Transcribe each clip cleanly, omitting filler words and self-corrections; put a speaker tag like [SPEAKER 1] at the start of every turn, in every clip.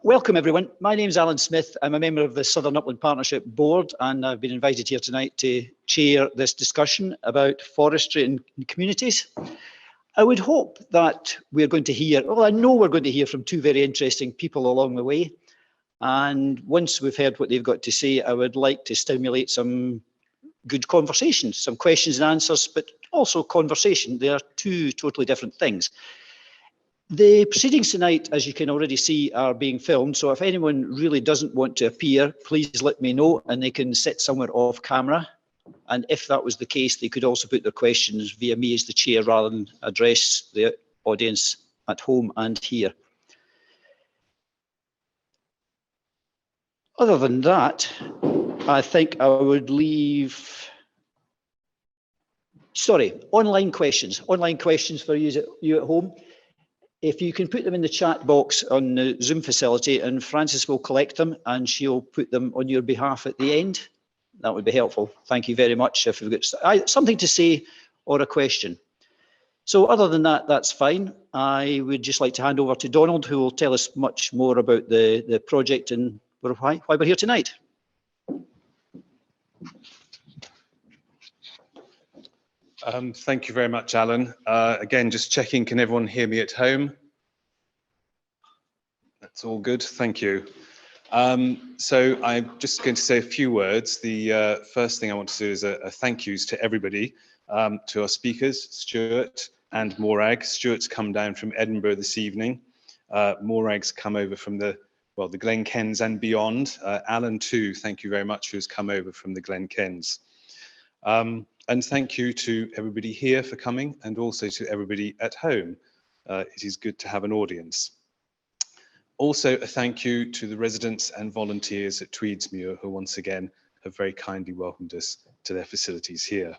[SPEAKER 1] Welcome everyone. My name is Alan Smith. I'm a member of the Southern Upland Partnership Board and I've been invited here tonight to chair this discussion about forestry and communities. I would hope that we're going to hear, well, I know we're going to hear from two very interesting people along the way. And once we've heard what they've got to say, I would like to stimulate some good conversations, some questions and answers, but also conversation. They are two totally different things. The proceedings tonight, as you can already see, are being filmed. So if anyone really doesn't want to appear, please let me know and they can sit somewhere off camera. And if that was the case, they could also put their questions via me as the chair rather than address the audience at home and here. Other than that, I think I would leave, online questions for you at home. If you can put them in the chat box on the Zoom facility and Frances will collect them and she'll put them on your behalf at the end, that would be helpful. Thank you very much. If you've got something to say or a question. So other than that, that's fine. I would just like to hand over to Donald, who will tell us much more about the project and why we're here tonight.
[SPEAKER 2] Thank you very much, Alan. Again, just checking, can everyone hear me at home? That's all good, thank you. So I'm just going to say a few words. The first thing I want to do is a thank yous to everybody, to our speakers, Stuart and Morag. Stuart's come down from Edinburgh this evening. Morag's come over from the Glen Kens and beyond. Alan too, thank you very much, who's come over from the Glen Kens. And thank you to everybody here for coming and also to everybody at home. It is good to have an audience. Also a thank you to the residents and volunteers at Tweedsmuir who once again have very kindly welcomed us to their facilities here.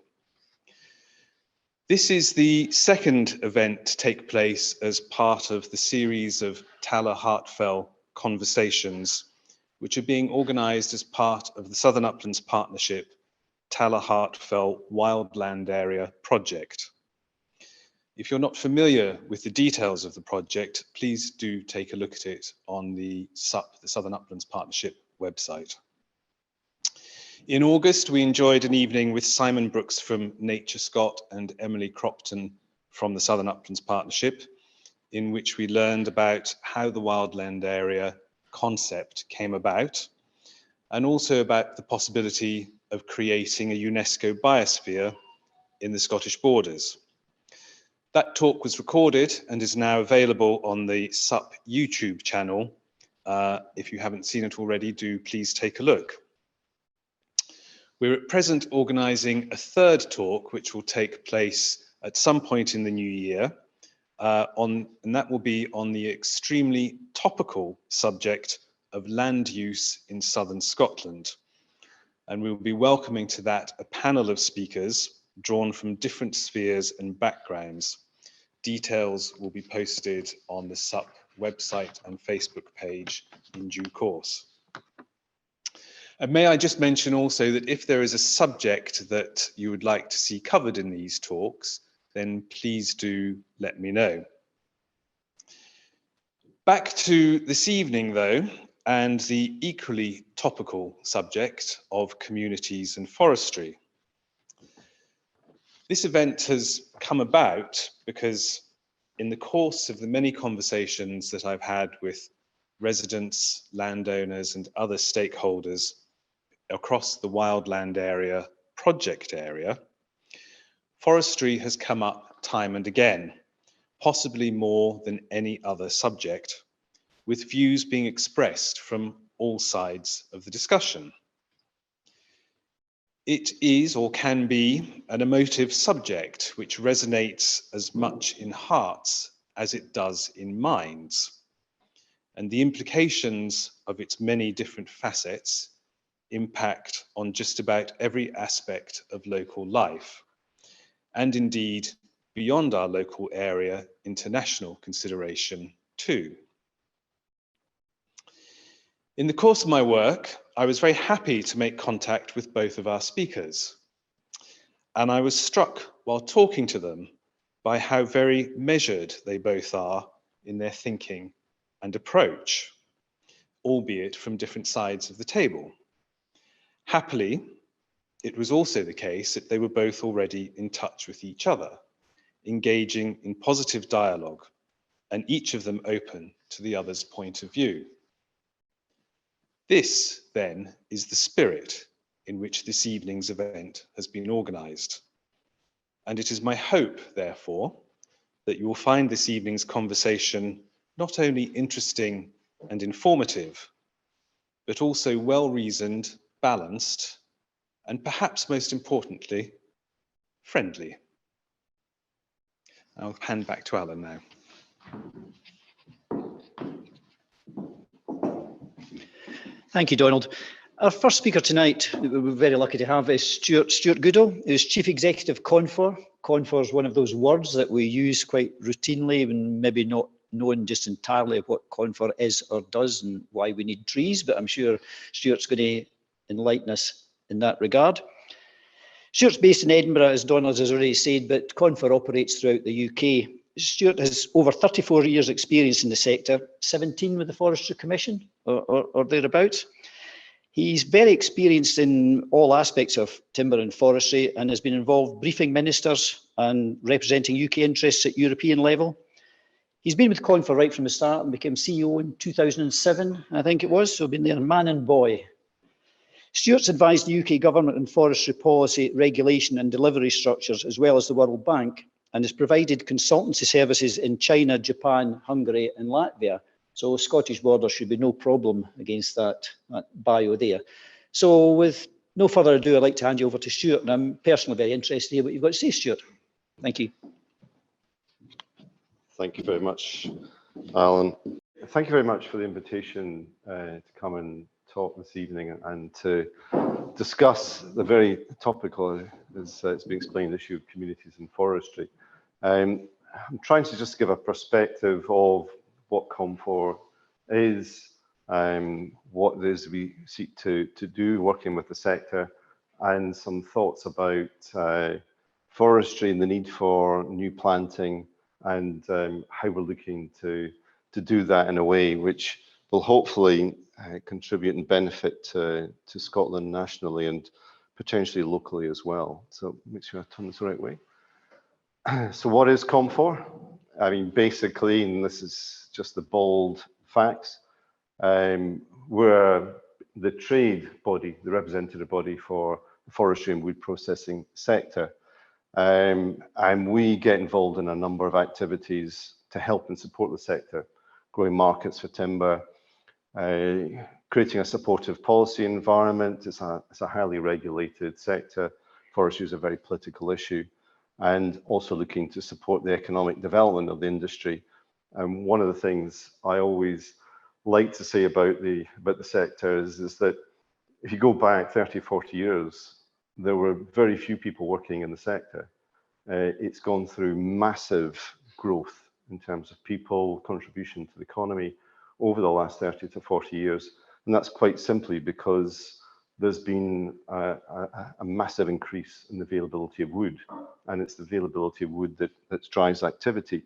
[SPEAKER 2] This is the second event to take place as part of the series of Taller Hartfell conversations, which are being organised as part of the Southern Uplands Partnership Taller Hartfell Wildland Area project. If you're not familiar with the details of the project, please do take a look at it on the SUP, the Southern Uplands Partnership website. In August, we enjoyed an evening with Simon Brooks from Nature Scott and Emily Cropton from the Southern Uplands Partnership, in which we learned about how the wildland area concept came about, and also about the possibility of creating a UNESCO biosphere in the Scottish Borders. That talk was recorded and is now available on the SUP YouTube channel. If you haven't seen it already, do please take a look. We're at present organising a third talk, which will take place at some point in the new year, and that will be on the extremely topical subject of land use in southern Scotland. And we will be welcoming to that a panel of speakers drawn from different spheres and backgrounds. Details will be posted on the SUP website and Facebook page in due course. And may I just mention also that if there is a subject that you would like to see covered in these talks, then please do let me know. Back to this evening though, and the equally topical subject of communities and forestry. This event has come about because in the course of the many conversations that I've had with residents, landowners and other stakeholders across the wildland area, project area, forestry has come up time and again, possibly more than any other subject, with views being expressed from all sides of the discussion. It is or can be an emotive subject which resonates as much in hearts as it does in minds. And the implications of its many different facets impact on just about every aspect of local life, and indeed beyond our local area, international consideration too. In the course of my work, I was very happy to make contact with both of our speakers, and I was struck while talking to them by how very measured they both are in their thinking and approach. albeit from different sides of the table. Happily, it was also the case that they were both already in touch with each other, engaging in positive dialogue, and each of them open to the other's point of view. This, then, is the spirit in which this evening's event has been organised. And it is my hope, therefore, that you will find this evening's conversation not only interesting and informative, but also well-reasoned, balanced, and perhaps most importantly, friendly. I'll hand back to Alan now.
[SPEAKER 1] Thank you, Donald. Our first speaker tonight, that we're very lucky to have, is Stuart Goodall, who's Chief Executive of Confor. Confor is one of those words that we use quite routinely and maybe not knowing just entirely what Confor is or does and why we need trees, but I'm sure Stuart's going to enlighten us in that regard. Stuart's based in Edinburgh, as Donald has already said, but Confor operates throughout the UK. Stuart has over 34 years' experience in the sector, 17 with the Forestry Commission or thereabouts. He's very experienced in all aspects of timber and forestry and has been involved briefing ministers and representing UK interests at European level. He's been with Confor right from the start and became CEO in 2007, I think it was, so been there man and boy. Stuart's advised the UK government on forestry policy, regulation and delivery structures, as well as the World Bank, and has provided consultancy services in China, Japan, Hungary and Latvia. So Scottish border should be no problem against that bio there. So with no further ado, I'd like to hand you over to Stuart, and I'm personally very interested to hear what you've got to say, Stuart. Thank you.
[SPEAKER 3] Thank you very much, Alan. Thank you very much for the invitation to come and talk this evening and to discuss the very topical, as it's been explained, issue of communities and forestry. I'm trying to just give a perspective of what Confor is, what it is we seek to do working with the sector, and some thoughts about forestry and the need for new planting and how we're looking to do that in a way which will hopefully contribute and benefit to Scotland nationally and potentially locally as well. So make sure I turn this the right way. So what is Confor? I mean, basically, and this is just the bold facts, we're the trade body, the representative body for the forestry and wood processing sector. And we get involved in a number of activities to help and support the sector, growing markets for timber, creating a supportive policy environment. It's a highly regulated sector. Forestry is a very political issue, and also looking to support the economic development of the industry. And one of the things I always like to say about the sector is that if you go back 30, 40 years, there were very few people working in the sector. It's gone through massive growth in terms of people, contribution to the economy over the last 30 to 40 years. And that's quite simply because there's been a massive increase in the availability of wood, and it's the availability of wood that drives activity.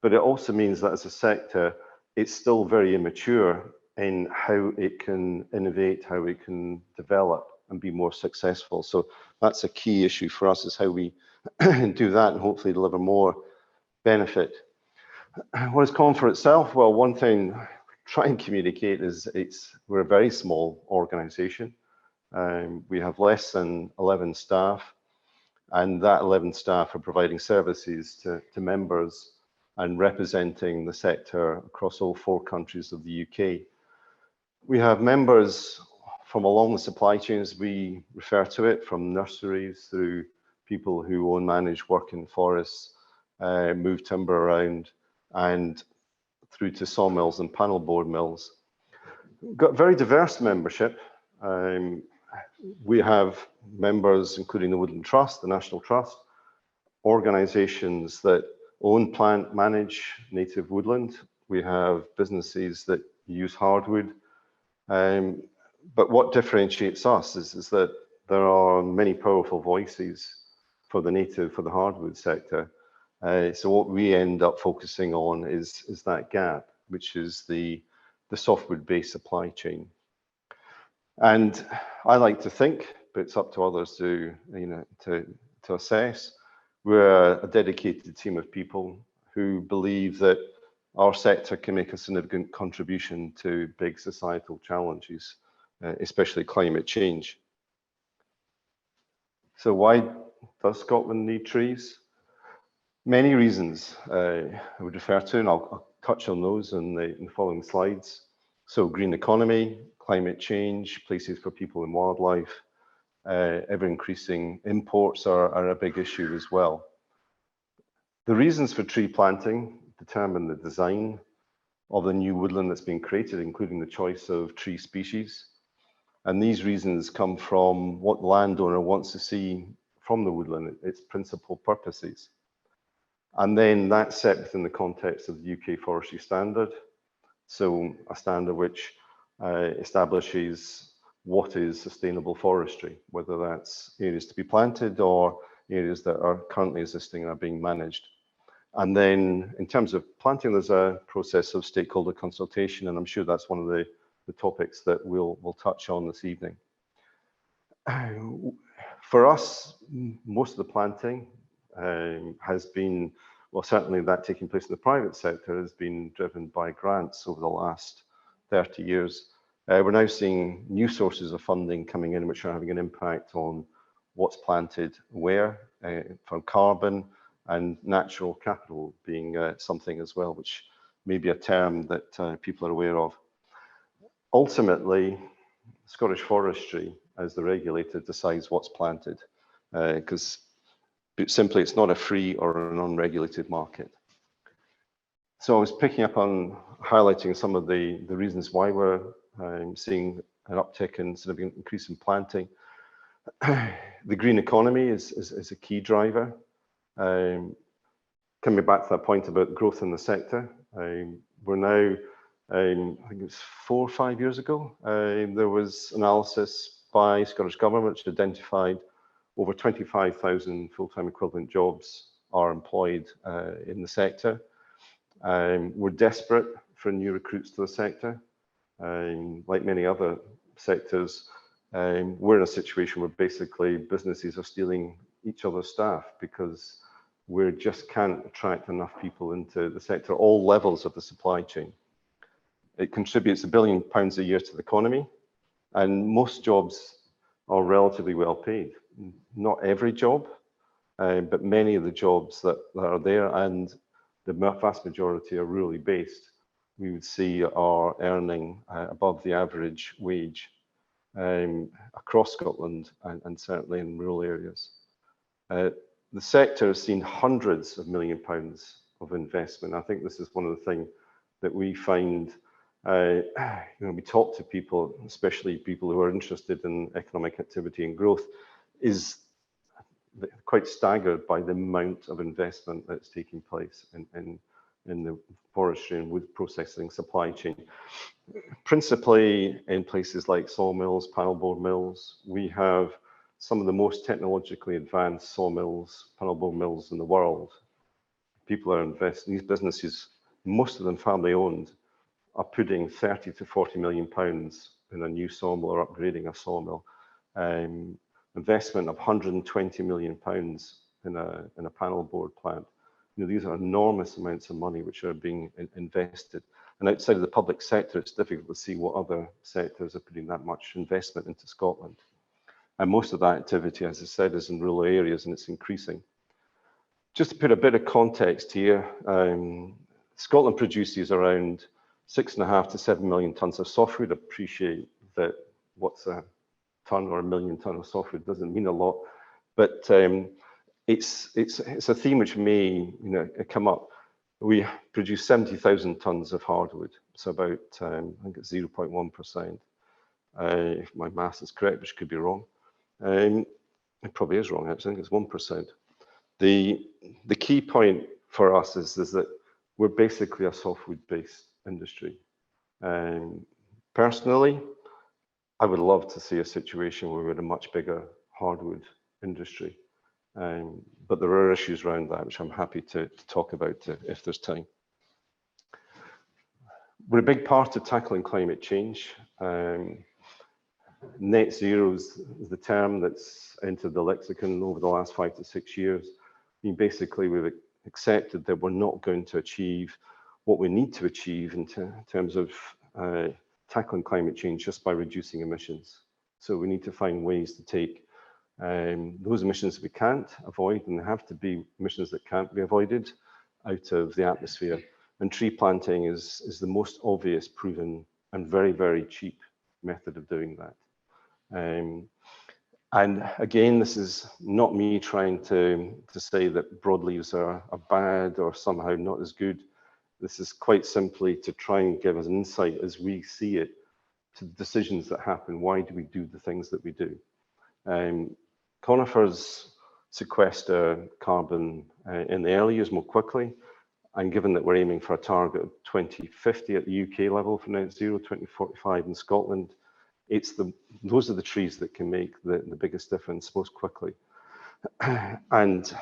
[SPEAKER 3] But it also means that as a sector, it's still very immature in how it can innovate, how it can develop and be more successful. So that's a key issue for us, is how we do that and hopefully deliver more benefit. What is Confor itself? Well, one thing I try and communicate is we're a very small organization. We have less than 11 staff, and that 11 staff are providing services to members and representing the sector across all 4 countries of the UK. We have members from along the supply chains, we refer to it, from nurseries through people who own, manage, work in forests, move timber around, and through to sawmills and panel board mills. We've got very diverse membership. We have members including the Woodland Trust, the National Trust, organisations that own, plant, manage native woodland. We have businesses that use hardwood. But what differentiates us is that there are many powerful voices for the hardwood sector. So what we end up focusing on is that gap, which is the the softwood-based supply chain. And I like to think, but it's up to others to, to assess. We're a dedicated team of people who believe that our sector can make a significant contribution to big societal challenges, especially climate change. So why does Scotland need trees? Many reasons I would refer to, and I'll touch on those in the following slides. So green economy, climate change, places for people and wildlife, ever-increasing imports are a big issue as well. The reasons for tree planting determine the design of the new woodland that's being created, including the choice of tree species. And these reasons come from what the landowner wants to see from the woodland, its principal purposes. And then that's set within the context of the UK Forestry Standard. So a standard which establishes what is sustainable forestry, whether that's areas to be planted or areas that are currently existing and are being managed. And then in terms of planting, there's a process of stakeholder consultation, and I'm sure that's one of the topics that we'll touch on this evening. For us, most of the planting has been, well, certainly that taking place in the private sector has been driven by grants over the last 30 years. We're now seeing new sources of funding coming in, which are having an impact on what's planted where, from carbon and natural capital being something as well, which may be a term that people are aware of. Ultimately, Scottish Forestry, as the regulator, decides what's planted, because simply it's not a free or an unregulated market. So I was picking up on highlighting some of the reasons why we're seeing an uptick in significant increase in planting. The green economy is a key driver. Coming back to that point about growth in the sector, we're now, I think it was 4 or 5 years ago, there was analysis by Scottish Government which identified over 25,000 full-time equivalent jobs are employed in the sector. We're desperate for new recruits to the sector. Like many other sectors, we're in a situation where basically businesses are stealing each other's staff because we just can't attract enough people into the sector, all levels of the supply chain. It contributes £1 billion a year to the economy, and most jobs are relatively well paid. Not every job, but many of the jobs that are there, and the vast majority are rurally based, we would see are earning above the average wage across Scotland and certainly in rural areas. The sector has seen hundreds of £1 million of investment. I think this is one of the things that we find, we talk to people, especially people who are interested in economic activity and growth, is quite staggered by the amount of investment that's taking place in the forestry and wood processing supply chain. Principally in places like sawmills, panelboard mills. We have some of the most technologically advanced sawmills, panelboard mills in the world. People are investing, these businesses, most of them family owned, are putting 30 to 40 million pounds in a new sawmill or upgrading a sawmill. Investment of 120 million pounds in a panelboard plant. These are enormous amounts of money which are being invested. And outside of the public sector, it's difficult to see what other sectors are putting that much investment into Scotland. And most of that activity, as I said, is in rural areas, and it's increasing. Just to put a bit of context here, Scotland produces around 6.5 to 7 million tonnes of softwood. Appreciate that what's a tonne or a million tonne of softwood doesn't mean a lot, but it's a theme which may come up. We produce 70,000 tonnes of hardwood, so about I think it's 0.1%. If my maths is correct, which could be wrong. It probably is wrong, actually. I think it's 1%. The key point for us is that we're basically a softwood-based industry. Personally, I would love to see a situation where we're a much bigger hardwood industry. But there are issues around that, which I'm happy to talk about if there's time. We're a big part of tackling climate change. Net zero is the term that's entered the lexicon over the last 5 to 6 years. I mean, basically, we've accepted that we're not going to achieve what we need to achieve in terms of tackling climate change just by reducing emissions. So we need to find ways to take those emissions we can't avoid, and they have to be emissions that can't be avoided, out of the atmosphere. And tree planting is the most obvious, proven, and very, very cheap method of doing that. And again, this is not me trying to say that broadleaves are bad or somehow not as good. This is quite simply to try and give us an insight as we see it to the decisions that happen. Why do we do the things that we do? Conifers sequester carbon in the early years more quickly. And given that we're aiming for a target of 2050 at the UK level for net zero, 2045 in Scotland, those are the trees that can make the biggest difference most quickly. And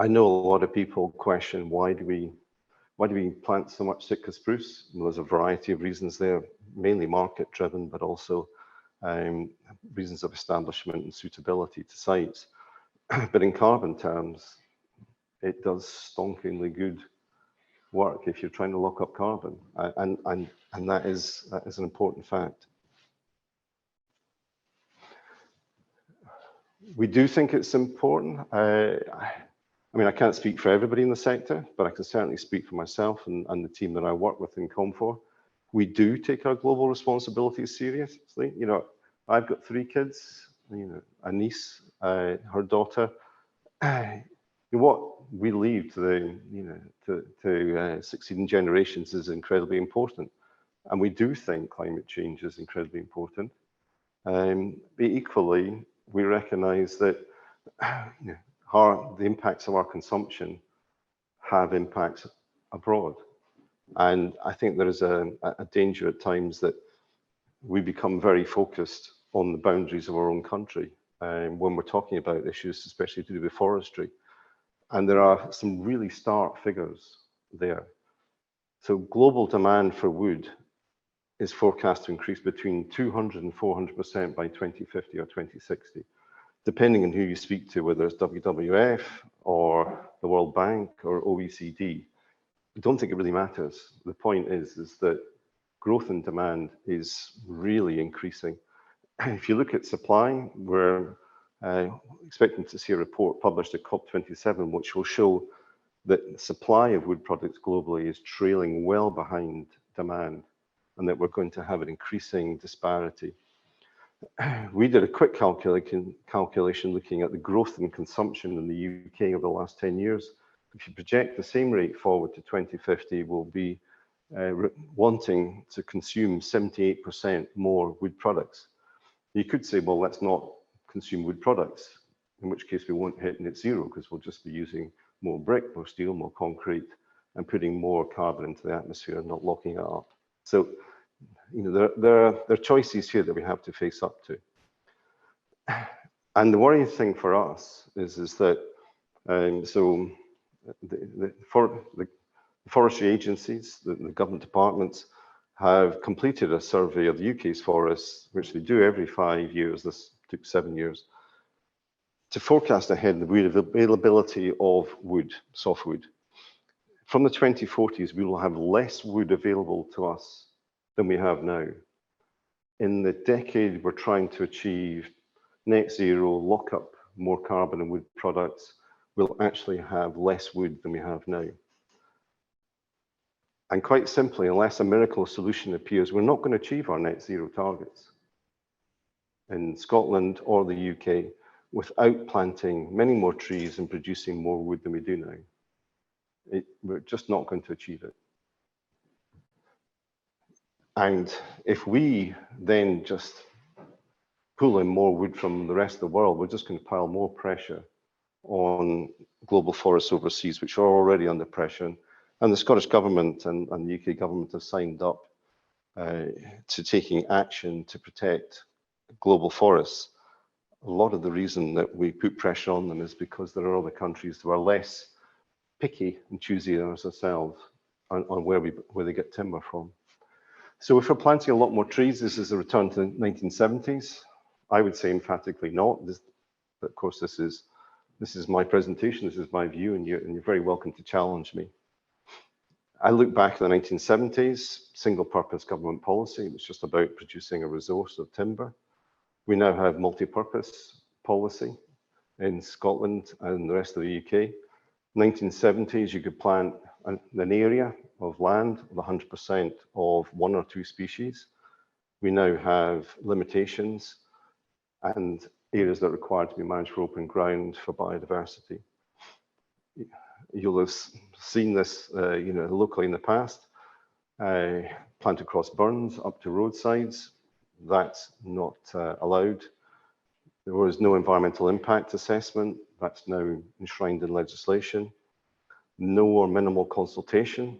[SPEAKER 3] I know a lot of people question, why do we plant so much Sitka spruce? Well, there's a variety of reasons there, mainly market driven, but also reasons of establishment and suitability to sites. But in carbon terms, it does stonkingly good work if you're trying to lock up carbon, and that is an important fact. We do think it's important. I mean, I can't speak for everybody in the sector, but I can certainly speak for myself and the team that I work with in Comfor. We do take our global responsibilities seriously. You know, I've got 3 kids, you know, a niece, her daughter. What we leave to the, you know, to succeeding generations is incredibly important, and we do think climate change is incredibly important. But equally, we recognise that you know, the impacts of our consumption have impacts abroad, and I think there is a danger at times that we become very focused on the boundaries of our own country when we're talking about issues, especially to do with forestry. And there are some really stark figures there. So global demand for wood is forecast to increase between 200 and 400% by 2050 or 2060, depending on who you speak to, whether it's WWF or the World Bank or OECD. I don't think it really matters. The point is that growth in demand is really increasing. If you look at supply, we're expecting to see a report published at COP27, which will show that the supply of wood products globally is trailing well behind demand, and that we're going to have an increasing disparity. We did a quick calculation looking at the growth in consumption in the UK over the last 10 years. If you project the same rate forward to 2050, we'll be wanting to consume 78% more wood products. You could say, well, let's not consume wood products, in which case we won't hit net zero because we'll just be using more brick, more steel, more concrete, and putting more carbon into the atmosphere and not locking it up. So, you know, there are choices here that we have to face up to. And the worrying thing for us is that so the forestry agencies, the government departments, have completed a survey of the UK's forests, which they do every 5 years. This took 7 years, to forecast ahead the availability of wood, softwood. From the 2040s, we will have less wood available to us than we have now. In the decade we're trying to achieve net zero, lock up more carbon in wood products, we'll actually have less wood than we have now. And quite simply, unless a miracle solution appears, we're not going to achieve our net zero targets in Scotland or the UK without planting many more trees and producing more wood than we do now. We're just not going to achieve it. And if we then just pull in more wood from the rest of the world, we're just going to pile more pressure on global forests overseas, which are already under pressure. And the Scottish Government and the UK Government have signed up to taking action to protect global forests. A lot of the reason that we put pressure on them is because there are other countries who are less picky and choosy than ourselves on where they get timber from. So if we're planting a lot more trees, this is a return to the 1970s. I would say emphatically not. But of course, this is my presentation, this is my view, and you're very welcome to challenge me. I look back at the 1970s, single-purpose government policy. It was just about producing a resource of timber. We now have multi-purpose policy in Scotland and the rest of the UK. 1970s, you could plant an area of land with 100% of one or two species. We now have limitations and areas that are required to be managed for open ground for biodiversity. You'll have seen this locally in the past. Plant across burns up to roadsides, that's not allowed. There was no environmental impact assessment, that's now enshrined in legislation. No or minimal consultation.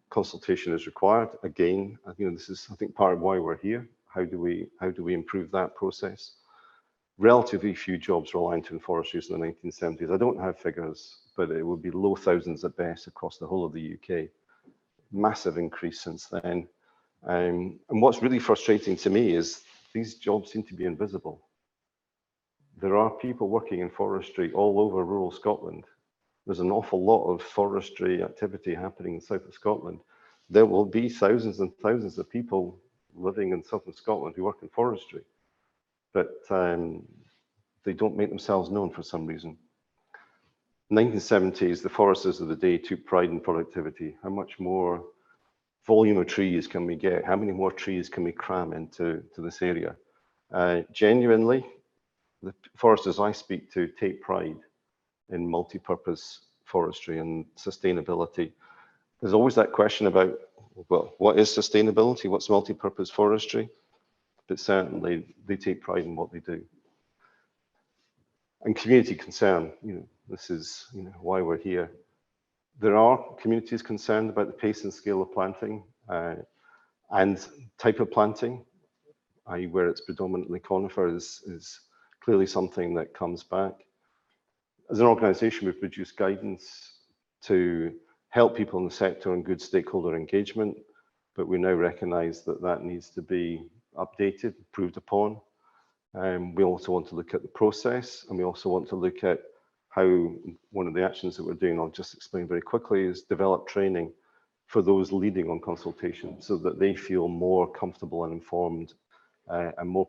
[SPEAKER 3] Consultation is required. Again, this is, I think, part of why we're here. How do we improve that process? Relatively few jobs were aligned to forestries in the 1970s. I don't have figures, but it would be low thousands at best across the whole of the UK. Massive increase since then. And what's really frustrating to me is these jobs seem to be invisible. There are people working in forestry all over rural Scotland. There's an awful lot of forestry activity happening in the south of Scotland. There will be thousands and thousands of people living in southern Scotland who work in forestry, but they don't make themselves known for some reason. 1970s, the foresters of the day took pride in productivity. How much more volume of trees can we get? How many more trees can we cram into this area? Genuinely, the foresters I speak to take pride in multi-purpose forestry and sustainability. There's always that question about, well, what is sustainability? What's multi-purpose forestry? But certainly they take pride in what they do. And community concern, this is why we're here. There are communities concerned about the pace and scale of planting and type of planting, i.e. where it's predominantly conifer is clearly something that comes back. As an organisation, we've produced guidance to help people in the sector on good stakeholder engagement, but we now recognise that that needs to be updated, improved upon. We also want to look at the process, and we also want to look at how one of the actions that we're doing, I'll just explain very quickly, is develop training for those leading on consultation so that they feel more comfortable and informed and more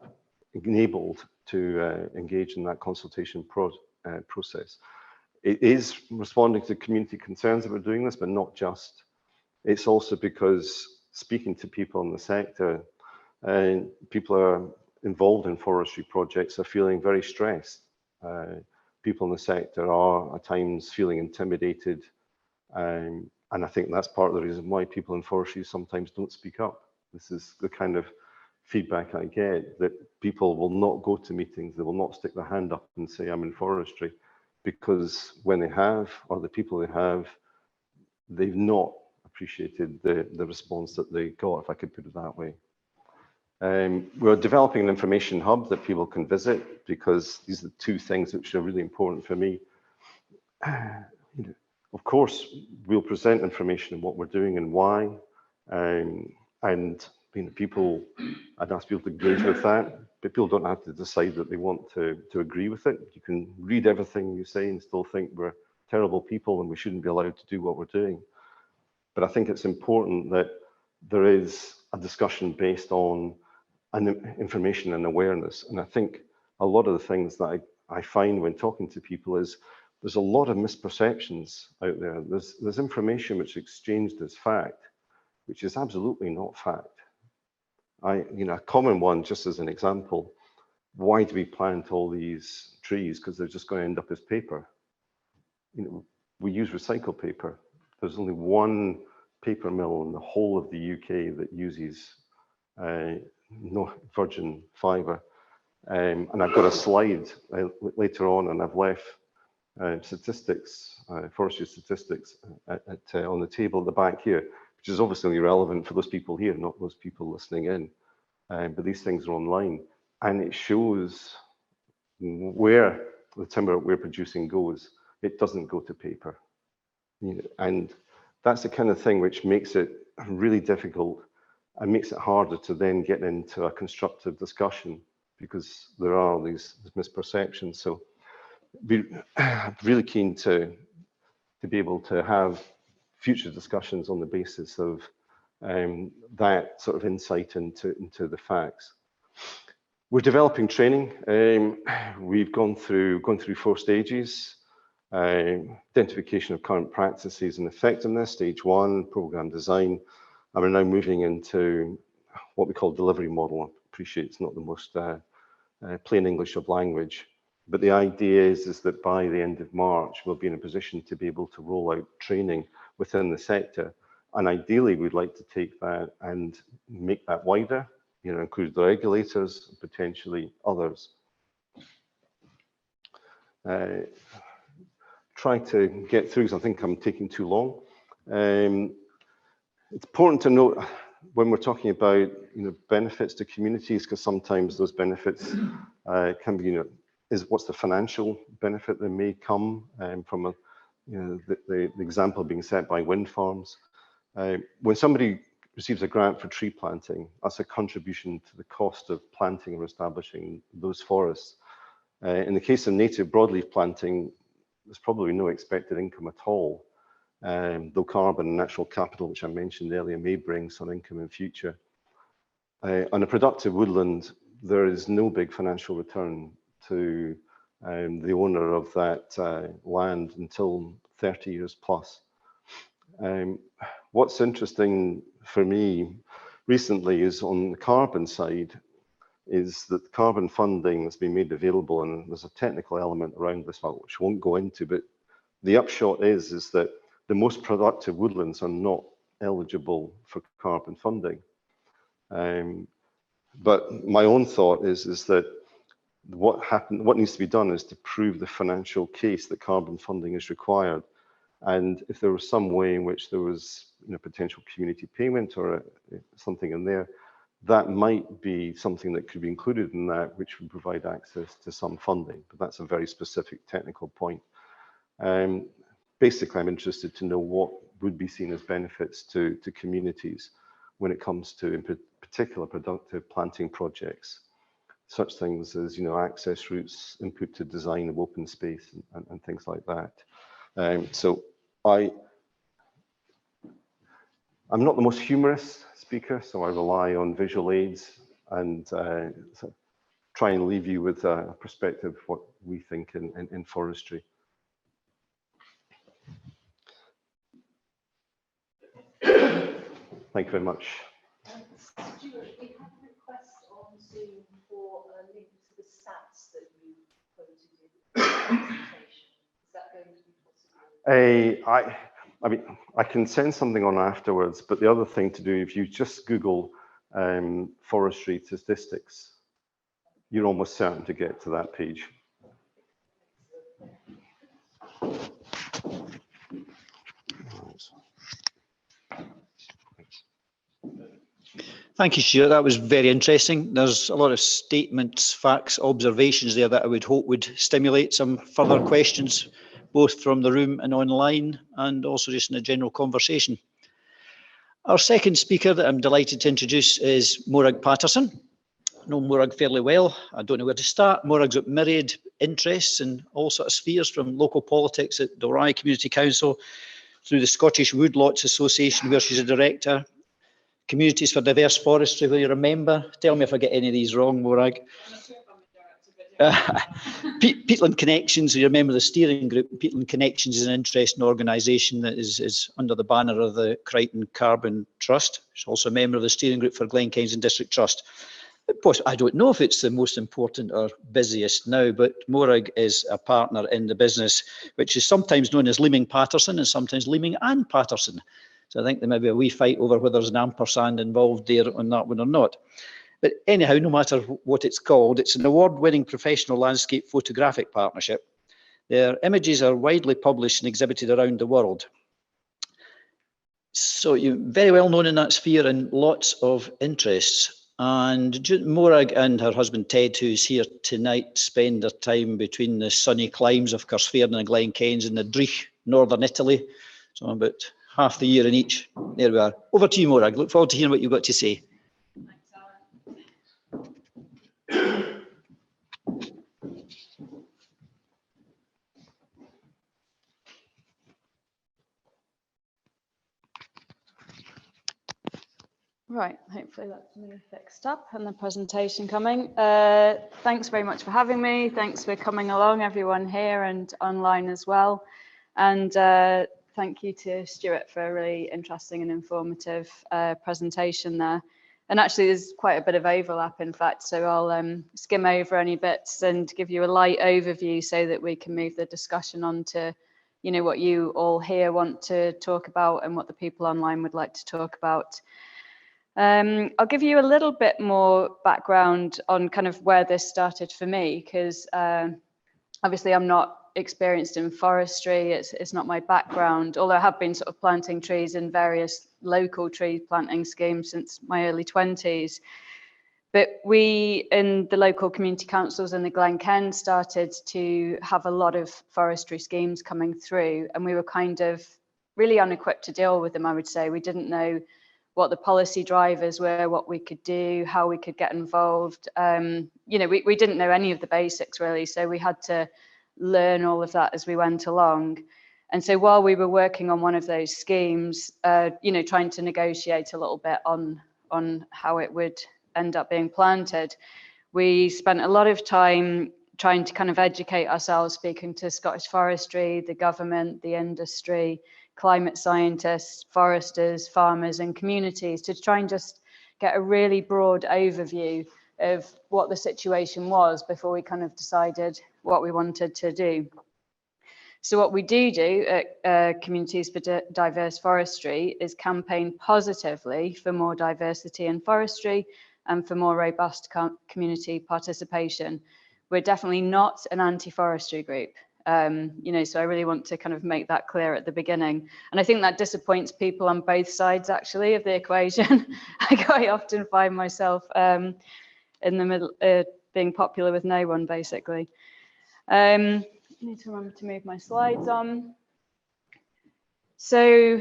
[SPEAKER 3] enabled to engage in that consultation process. It is responding to community concerns that we're doing this, but not just. It's also because speaking to people in the sector, people are involved in forestry projects are feeling very stressed. People in the sector are at times feeling intimidated. And I think that's part of the reason why people in forestry sometimes don't speak up. This is the kind of feedback I get, that people will not go to meetings, they will not stick their hand up and say, I'm in forestry, because when they have, or the people they have, they've not appreciated the response that they got, if I could put it that way. We're developing an information hub that people can visit, because these are the two things which are really important for me. Of course, we'll present information on what we're doing and why, and people, I'd ask people to engage with that, but people don't have to decide that they want to agree with it. You can read everything you say and still think we're terrible people and we shouldn't be allowed to do what we're doing. But I think it's important that there is a discussion based on information and awareness. And I think a lot of the things that I find when talking to people is there's a lot of misperceptions out there. There's information which is exchanged as fact, which is absolutely not fact. A common one, just as an example, why do we plant all these trees? Because they're just going to end up as paper. We use recycled paper. There's only one paper mill in the whole of the UK that uses no virgin fibre. And I've got a slide later on, and I've left statistics, forestry statistics on the table at the back here, which is obviously relevant for those people here, not those people listening in. But these things are online, and it shows where the timber we're producing goes. It doesn't go to paper. And that's the kind of thing which makes it really difficult and makes it harder to then get into a constructive discussion because there are these misperceptions. So I'm really keen to be able to have future discussions on the basis of that sort of insight into the facts. We're developing training. We've gone through 4 stages. Identification of current practices and effectiveness, stage 1, program design, and we're now moving into what we call delivery model. I appreciate it's not the most plain English of language, but the idea is that by the end of March, we'll be in a position to be able to roll out training within the sector. And ideally, we'd like to take that and make that wider, you know, include the regulators, potentially others. Try to get through, because I think I'm taking too long. It's important to note when we're talking about, you know, benefits to communities, because sometimes those benefits can be, you know, what's the financial benefit that may come from a, you know, the example being set by wind farms. When somebody receives a grant for tree planting, that's a contribution to the cost of planting or establishing those forests. In the case of native broadleaf planting, there's probably no expected income at all, though carbon and natural capital, which I mentioned earlier, may bring some income in future. On a productive woodland, there is no big financial return to the owner of that land until 30 years plus. What's interesting for me recently is on the carbon side, is that carbon funding that's been made available, and there's a technical element around this which I won't go into, but the upshot is that the most productive woodlands are not eligible for carbon funding. But my own thought is that what needs to be done is to prove the financial case that carbon funding is required. And if there was some way in which there was, you know, potential community payment or something in there, that might be something that could be included in that, which would provide access to some funding. But that's a very specific technical point. Basically, I'm interested to know what would be seen as benefits to communities when it comes to, in particular, productive planting projects, such things as, you know, access routes, input to design of open space, and things like that. So I'm not the most humorous speaker, so I rely on visual aids and so try and leave you with a perspective of what we think in forestry. Thank you very much.
[SPEAKER 4] Stuart, we have a request on Zoom for a link to the stats that you quoted in the presentation. Is that going to be possible?
[SPEAKER 3] I mean, I can send something on afterwards, but the other thing to do, if you just Google forestry statistics, you're almost certain to get to that page.
[SPEAKER 1] Thank you, Stuart. That was very interesting. There's a lot of statements, facts, observations there that I would hope would stimulate some further questions, both from the room and online, and also just in a general conversation. Our second speaker that I'm delighted to introduce is Morag Paterson. I know Morag fairly well. I don't know where to start. Morag's got myriad interests in all sorts of spheres, from local politics at Dalry Community Council through the Scottish Woodlots Association, where she's a director, Communities for Diverse Forestry, where you're a member. Tell me if I get any of these wrong, Morag. Peatland Connections, you're a member of the steering group. Peatland Connections is an interesting organisation that is under the banner of the Crichton Carbon Trust. She's also a member of the steering group for Glen and District Trust. I don't know if it's the most important or busiest now, but Morag is a partner in the business, which is sometimes known as Leeming Paterson and sometimes Leeming and Paterson. So I think there may be a wee fight over whether there's an ampersand involved there on that one or not. But anyhow, no matter what it's called, it's an award-winning professional landscape photographic partnership. Their images are widely published and exhibited around the world. So you're very well known in that sphere and lots of interests. And Morag and her husband Ted, who's here tonight, spend their time between the sunny climes of Carsfairn and Glen Cairns in the Dreich, northern Italy. So about half the year in each. There we are. Over to you, Morag. Look forward to hearing what you've got to say.
[SPEAKER 5] Right, hopefully that's me fixed up and the presentation coming. Thanks very much for having me. Thanks for coming along, everyone here and online as well. And thank you to Stuart for a really interesting and informative presentation there. And actually there's quite a bit of overlap, in fact, so I'll skim over any bits and give you a light overview so that we can move the discussion on to, you know, what you all here want to talk about and what the people online would like to talk about. I'll give you a little bit more background on kind of where this started for me, because obviously I'm not experienced in forestry, it's not my background, although I have been sort of planting trees in various local tree planting schemes since my early 20s. But we in the local community councils in the Glen Ken started to have a lot of forestry schemes coming through, and we were kind of really unequipped to deal with them, I would say. We didn't know what the policy drivers were, what we could do, how we could get involved. You know, we didn't know any of the basics really, so we had to learn all of that as we went along. And so while we were working on one of those schemes, you know, trying to negotiate a little bit on how it would end up being planted, we spent a lot of time trying to kind of educate ourselves, speaking to Scottish Forestry, the government, the industry, climate scientists, foresters, farmers and communities, to try and just get a really broad overview of what the situation was before we kind of decided what we wanted to do. So what we do at Communities for Diverse Forestry is campaign positively for more diversity in forestry and for more robust community participation. We're definitely not an anti-forestry group. You know, so I really want to kind of make that clear at the beginning. And I think that disappoints people on both sides, actually, of the equation. I quite often find myself in the middle, being popular with no one, basically. I need to remember to move my slides on. So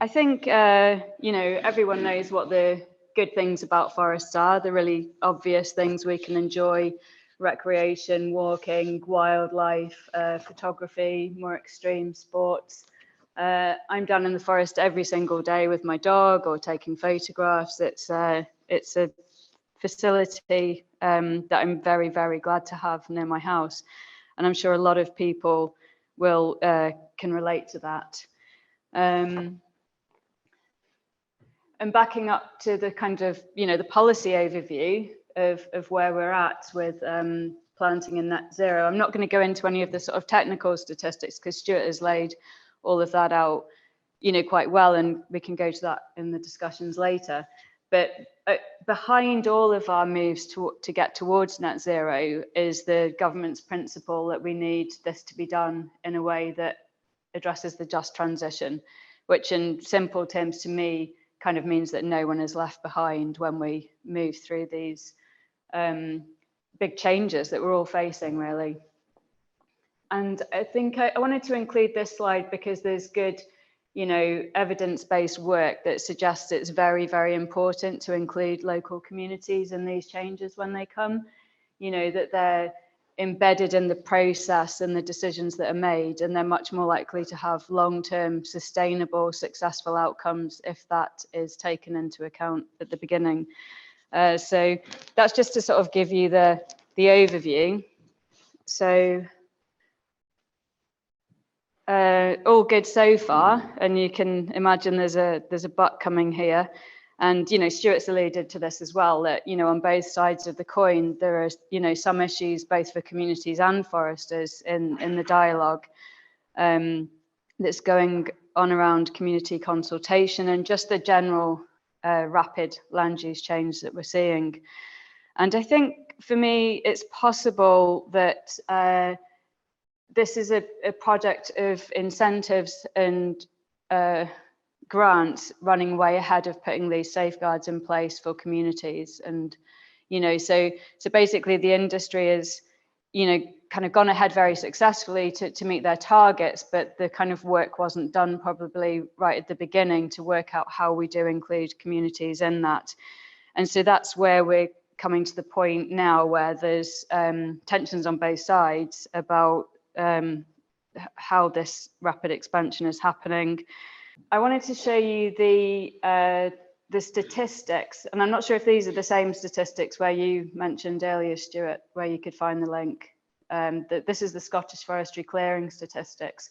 [SPEAKER 5] I think, you know, everyone knows what the good things about forests are, the really obvious things we can enjoy: recreation, walking, wildlife, photography, more extreme sports. I'm down in the forest every single day with my dog or taking photographs. It's a facility that I'm very, very glad to have near my house. And I'm sure a lot of people will can relate to that. And backing up to the kind of, you know, the policy overview of where we're at with planting in net zero. I'm not going to go into any of the sort of technical statistics because Stuart has laid all of that out, you know, quite well, and we can go to that in the discussions later. But behind all of our moves to get towards net zero is the government's principle that we need this to be done in a way that addresses the just transition, which in simple terms to me kind of means that no one is left behind when we move through these big changes that we're all facing, really. And I think I wanted to include this slide because there's good, you know, evidence-based work that suggests it's very, very important to include local communities in these changes when they come, you know, that they're embedded in the process and the decisions that are made, and they're much more likely to have long-term, sustainable, successful outcomes if that is taken into account at the beginning. So that's just to sort of give you the overview. So all good so far, and you can imagine there's a but coming here. And, you know, Stuart's alluded to this as well, that, you know, on both sides of the coin, there are, you know, some issues both for communities and foresters in the dialogue that's going on around community consultation and just the general rapid land use change that we're seeing. And I think for me, it's possible that this is a project of incentives and grants running way ahead of putting these safeguards in place for communities. And, you know, so basically the industry is, you know, kind of gone ahead very successfully to meet their targets, but the kind of work wasn't done probably right at the beginning to work out how we do include communities in that. And so that's where we're coming to the point now where there's tensions on both sides about how this rapid expansion is happening. I wanted to show you the statistics, and I'm not sure if these are the same statistics where you mentioned earlier, Stuart, where you could find the link. This is the Scottish Forestry clearing statistics.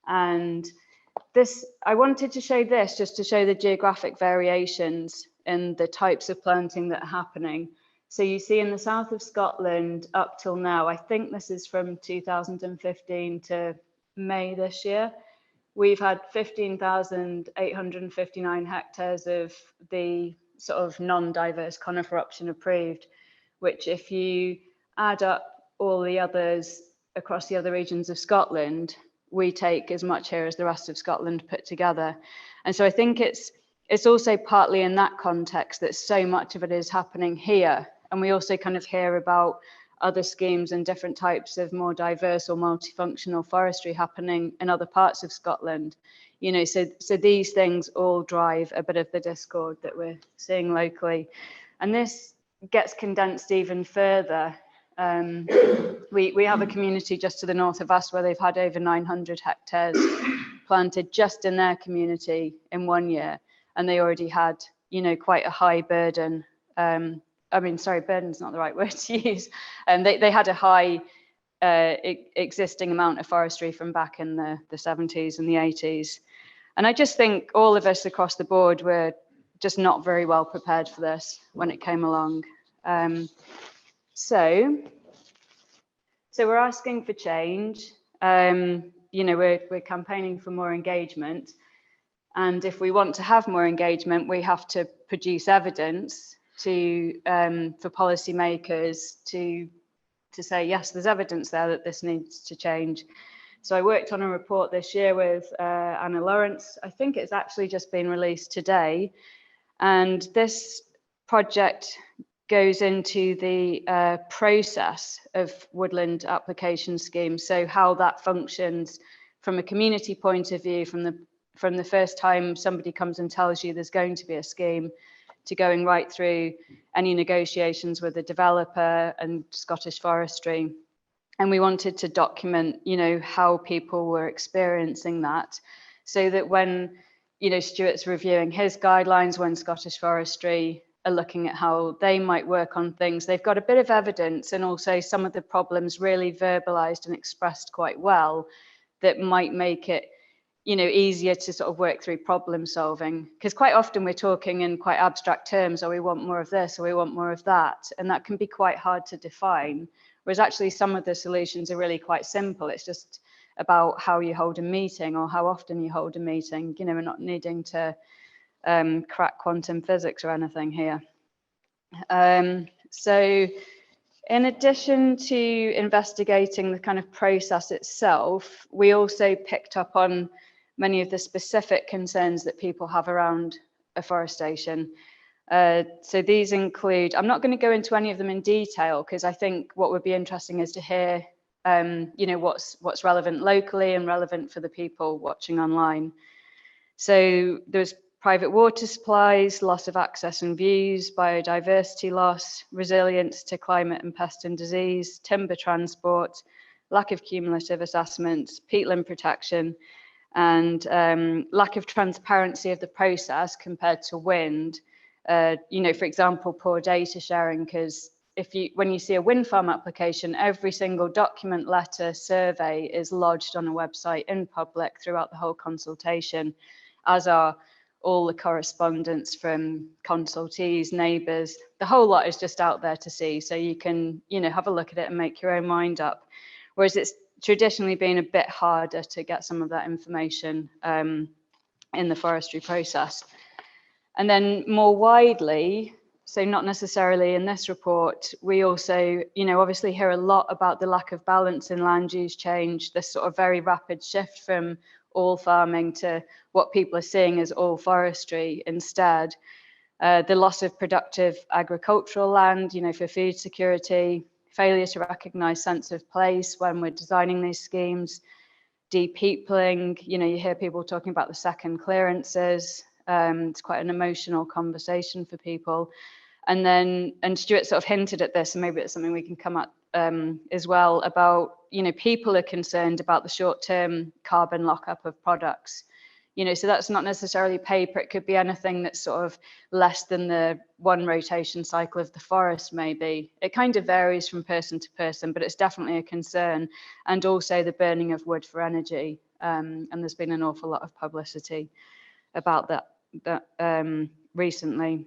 [SPEAKER 5] And this, I wanted to show this just to show the geographic variations in the types of planting that are happening. So you see in the south of Scotland up till now, I think this is from 2015 to May this year, we've had 15,859 hectares of the sort of non-diverse conifer option approved, which if you add up all the others across the other regions of Scotland, we take as much here as the rest of Scotland put together. And so I think it's also partly in that context that so much of it is happening here. And we also kind of hear about other schemes and different types of more diverse or multifunctional forestry happening in other parts of Scotland. You know, so these things all drive a bit of the discord that we're seeing locally. And this gets condensed even further. We have a community just to the north of us where they've had over 900 hectares planted just in their community in 1 year. And they already had, you know, quite a high burden. I mean, sorry, burden's not the right word to use. They had a high existing amount of forestry from back in the 70s and the 80s. And I just think all of us across the board were just not very well prepared for this when it came along. So we're asking for change. You know, we're campaigning for more engagement. And if we want to have more engagement, we have to produce evidence for policymakers to say, yes, there's evidence there that this needs to change. So I worked on a report this year with Anna Lawrence. I think it's actually just been released today. And this project goes into the process of woodland application schemes. So how that functions from a community point of view, from the first time somebody comes and tells you there's going to be a scheme, to going right through any negotiations with the developer and Scottish Forestry. And we wanted to document, you know, how people were experiencing that, so that when, you know, Stuart's reviewing his guidelines, when Scottish Forestry are looking at how they might work on things, they've got a bit of evidence and also some of the problems really verbalized and expressed quite well that might make it, you know, easier to sort of work through problem solving. Because quite often we're talking in quite abstract terms, or we want more of this, or we want more of that. And that can be quite hard to define. Whereas actually some of the solutions are really quite simple. It's just about how you hold a meeting or how often you hold a meeting. You know, we're not needing to crack quantum physics or anything here. So in addition to investigating the kind of process itself, we also picked up on many of the specific concerns that people have around afforestation. So these include, I'm not going to go into any of them in detail, because I think what would be interesting is to hear, you know, what's relevant locally and relevant for the people watching online. So there's private water supplies, loss of access and views, biodiversity loss, resilience to climate and pest and disease, timber transport, lack of cumulative assessments, peatland protection, and lack of transparency of the process compared to wind. You know, for example, poor data sharing, because when you see a wind farm application, every single document, letter, survey is lodged on a website in public throughout the whole consultation, as are all the correspondence from consultees, neighbours. The whole lot is just out there to see, so you can, you know, have a look at it and make your own mind up. Whereas it's traditionally been a bit harder to get some of that information in the forestry process. And then more widely, so not necessarily in this report, we also, you know, obviously hear a lot about the lack of balance in land use change, this sort of very rapid shift from all farming to what people are seeing as all forestry instead. The loss of productive agricultural land, you know, for food security, failure to recognise sense of place when we're designing these schemes, depeopling. You know, you hear people talking about the second clearances. It's quite an emotional conversation for people. And then, and Stuart sort of hinted at this, and maybe it's something we can come at as well, about, you know, people are concerned about the short-term carbon lockup of products. You know, so that's not necessarily paper. It could be anything that's sort of less than the one rotation cycle of the forest, maybe. It kind of varies from person to person, but it's definitely a concern. And also the burning of wood for energy. And there's been an awful lot of publicity about that recently.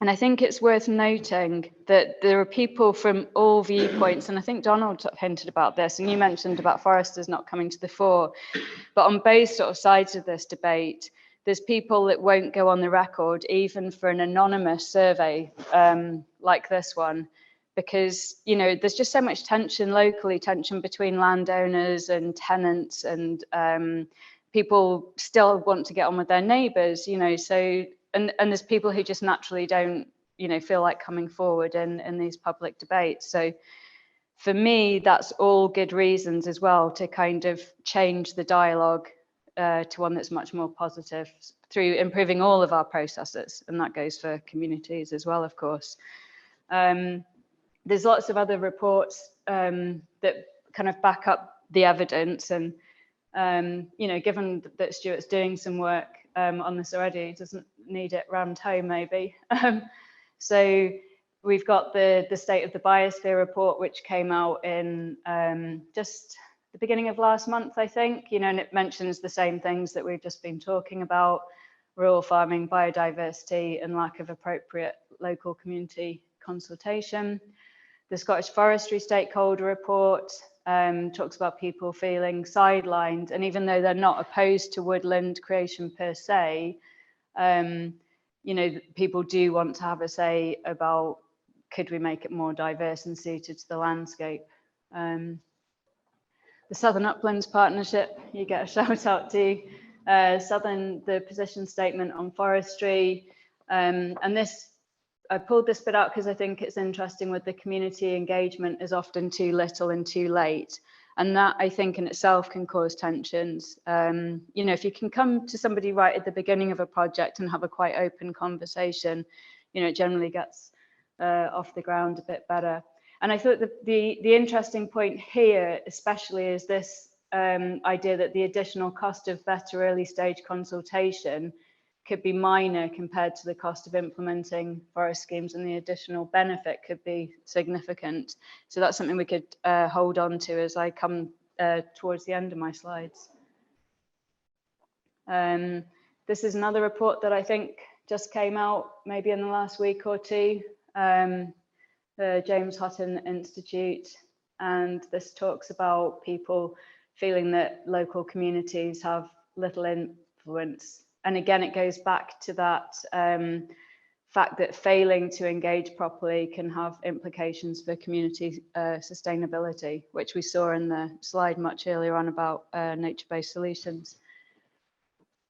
[SPEAKER 5] And I think it's worth noting that there are people from all viewpoints, and I think Donald hinted about this, and you mentioned about foresters not coming to the fore, but on both sort of sides of this debate, there's people that won't go on the record, even for an anonymous survey like this one, because, you know, there's just so much tension locally, tension between landowners and tenants, and people still want to get on with their neighbours, you know, so. And there's people who just naturally don't, you know, feel like coming forward in these public debates. So for me, that's all good reasons as well to kind of change the dialogue to one that's much more positive through improving all of our processes. And that goes for communities as well, of course. There's lots of other reports that kind of back up the evidence. And, you know, given that Stuart's doing some work on this already, doesn't need it rammed home maybe. So we've got the State of the Biosphere report, which came out in just the beginning of last month, I think, you know, and it mentions the same things that we've just been talking about: rural farming, biodiversity, and lack of appropriate local community consultation. The Scottish Forestry stakeholder report talks about people feeling sidelined, and even though they're not opposed to woodland creation per se, you know, people do want to have a say about, could we make it more diverse and suited to the landscape. The Southern Uplands Partnership, you get a shout out to. The position statement on forestry, and this, I pulled this bit out because I think it's interesting. With the community engagement is often too little and too late. And that, I think, in itself can cause tensions. You know, if you can come to somebody right at the beginning of a project and have a quite open conversation, you know, it generally gets off the ground a bit better. And I thought that the interesting point here, especially, is this idea that the additional cost of better early stage consultation could be minor compared to the cost of implementing forest schemes, and the additional benefit could be significant. So that's something we could hold on to as I come towards the end of my slides. This is another report that I think just came out maybe in the last week or two, the James Hutton Institute, and this talks about people feeling that local communities have little influence. And again, it goes back to that fact that failing to engage properly can have implications for community sustainability, which we saw in the slide much earlier on about nature-based solutions.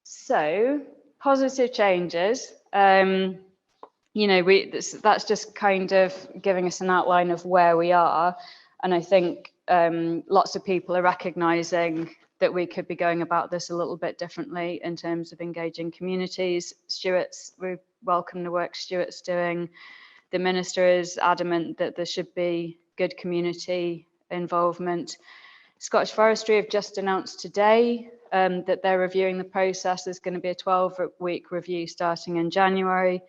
[SPEAKER 5] So, positive changes. You know, that's just kind of giving us an outline of where we are. And I think lots of people are recognising that we could be going about this a little bit differently in terms of engaging communities. We welcome the work Stuart's doing. The Minister is adamant that there should be good community involvement. Scottish Forestry have just announced today that they're reviewing the process. There's going to be a 12-week review starting in January.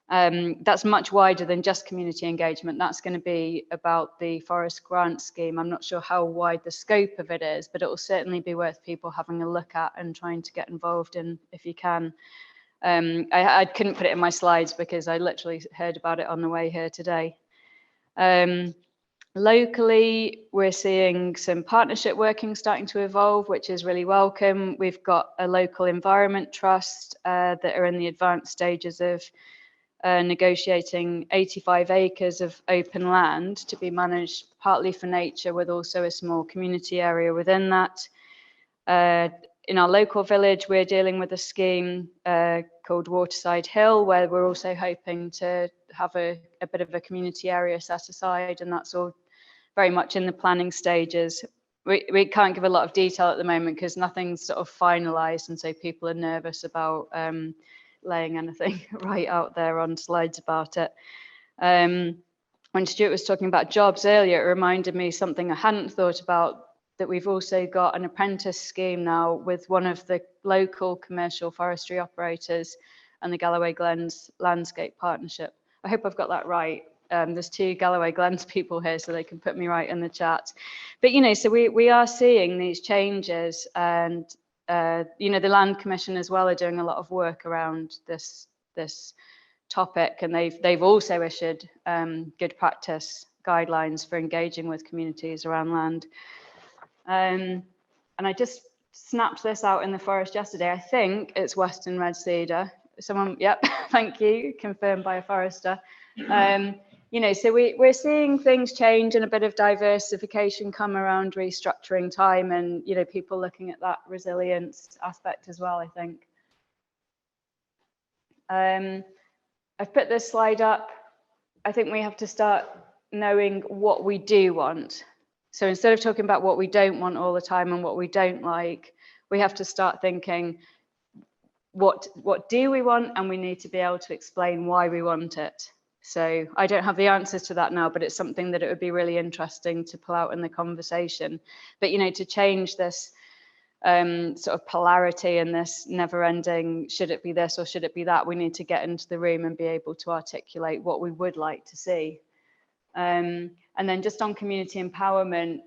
[SPEAKER 5] That's much wider than just community engagement. That's going to be about the forest grant scheme. I'm not sure how wide the scope of it is, but it will certainly be worth people having a look at and trying to get involved in if you can. I couldn't put it in my slides because I literally heard about it on the way here today. Locally, we're seeing some partnership working starting to evolve, which is really welcome. We've got a local environment trust that are in the advanced stages of negotiating 85 acres of open land to be managed partly for nature, with also a small community area within that. In our local village, we're dealing with a scheme called Waterside Hill, where we're also hoping to have a bit of a community area set aside, and that's all very much in the planning stages. We can't give a lot of detail at the moment because nothing's sort of finalised, and so people are nervous about laying anything right out there on slides about it. When Stuart was talking about jobs earlier, it reminded me something I hadn't thought about, that we've also got an apprentice scheme now with one of the local commercial forestry operators and the Galloway Glens Landscape Partnership. I hope I've got that right. There's 2 Galloway Glens people here, so they can put me right in the chat. But, you know, so we are seeing these changes, and, you know, the Land Commission as well are doing a lot of work around this topic, and they've also issued good practice guidelines for engaging with communities around land. And I just snapped this out in the forest yesterday. I think it's Western red cedar. Someone, yep, thank you, confirmed by a forester. You know, so we're seeing things change and a bit of diversification come around restructuring time, and, you know, people looking at that resilience aspect as well, I think. I've put this slide up. I think we have to start knowing what we do want. So instead of talking about what we don't want all the time and what we don't like, we have to start thinking, what do we want, and we need to be able to explain why we want it. So I don't have the answers to that now, but it's something that it would be really interesting to pull out in the conversation. But, you know, to change this sort of polarity and this never-ending, should it be this or should it be that, we need to get into the room and be able to articulate what we would like to see. And then just on community empowerment,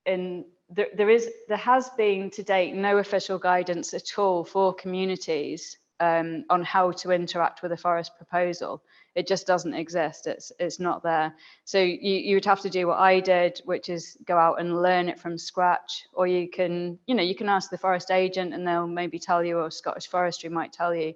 [SPEAKER 5] there has been to date no official guidance at all for communities on how to interact with a forest proposal. It just doesn't exist. It's not there. So you would have to do what I did, which is go out and learn it from scratch, or you can ask the forest agent and they'll maybe tell you, or Scottish Forestry might tell you,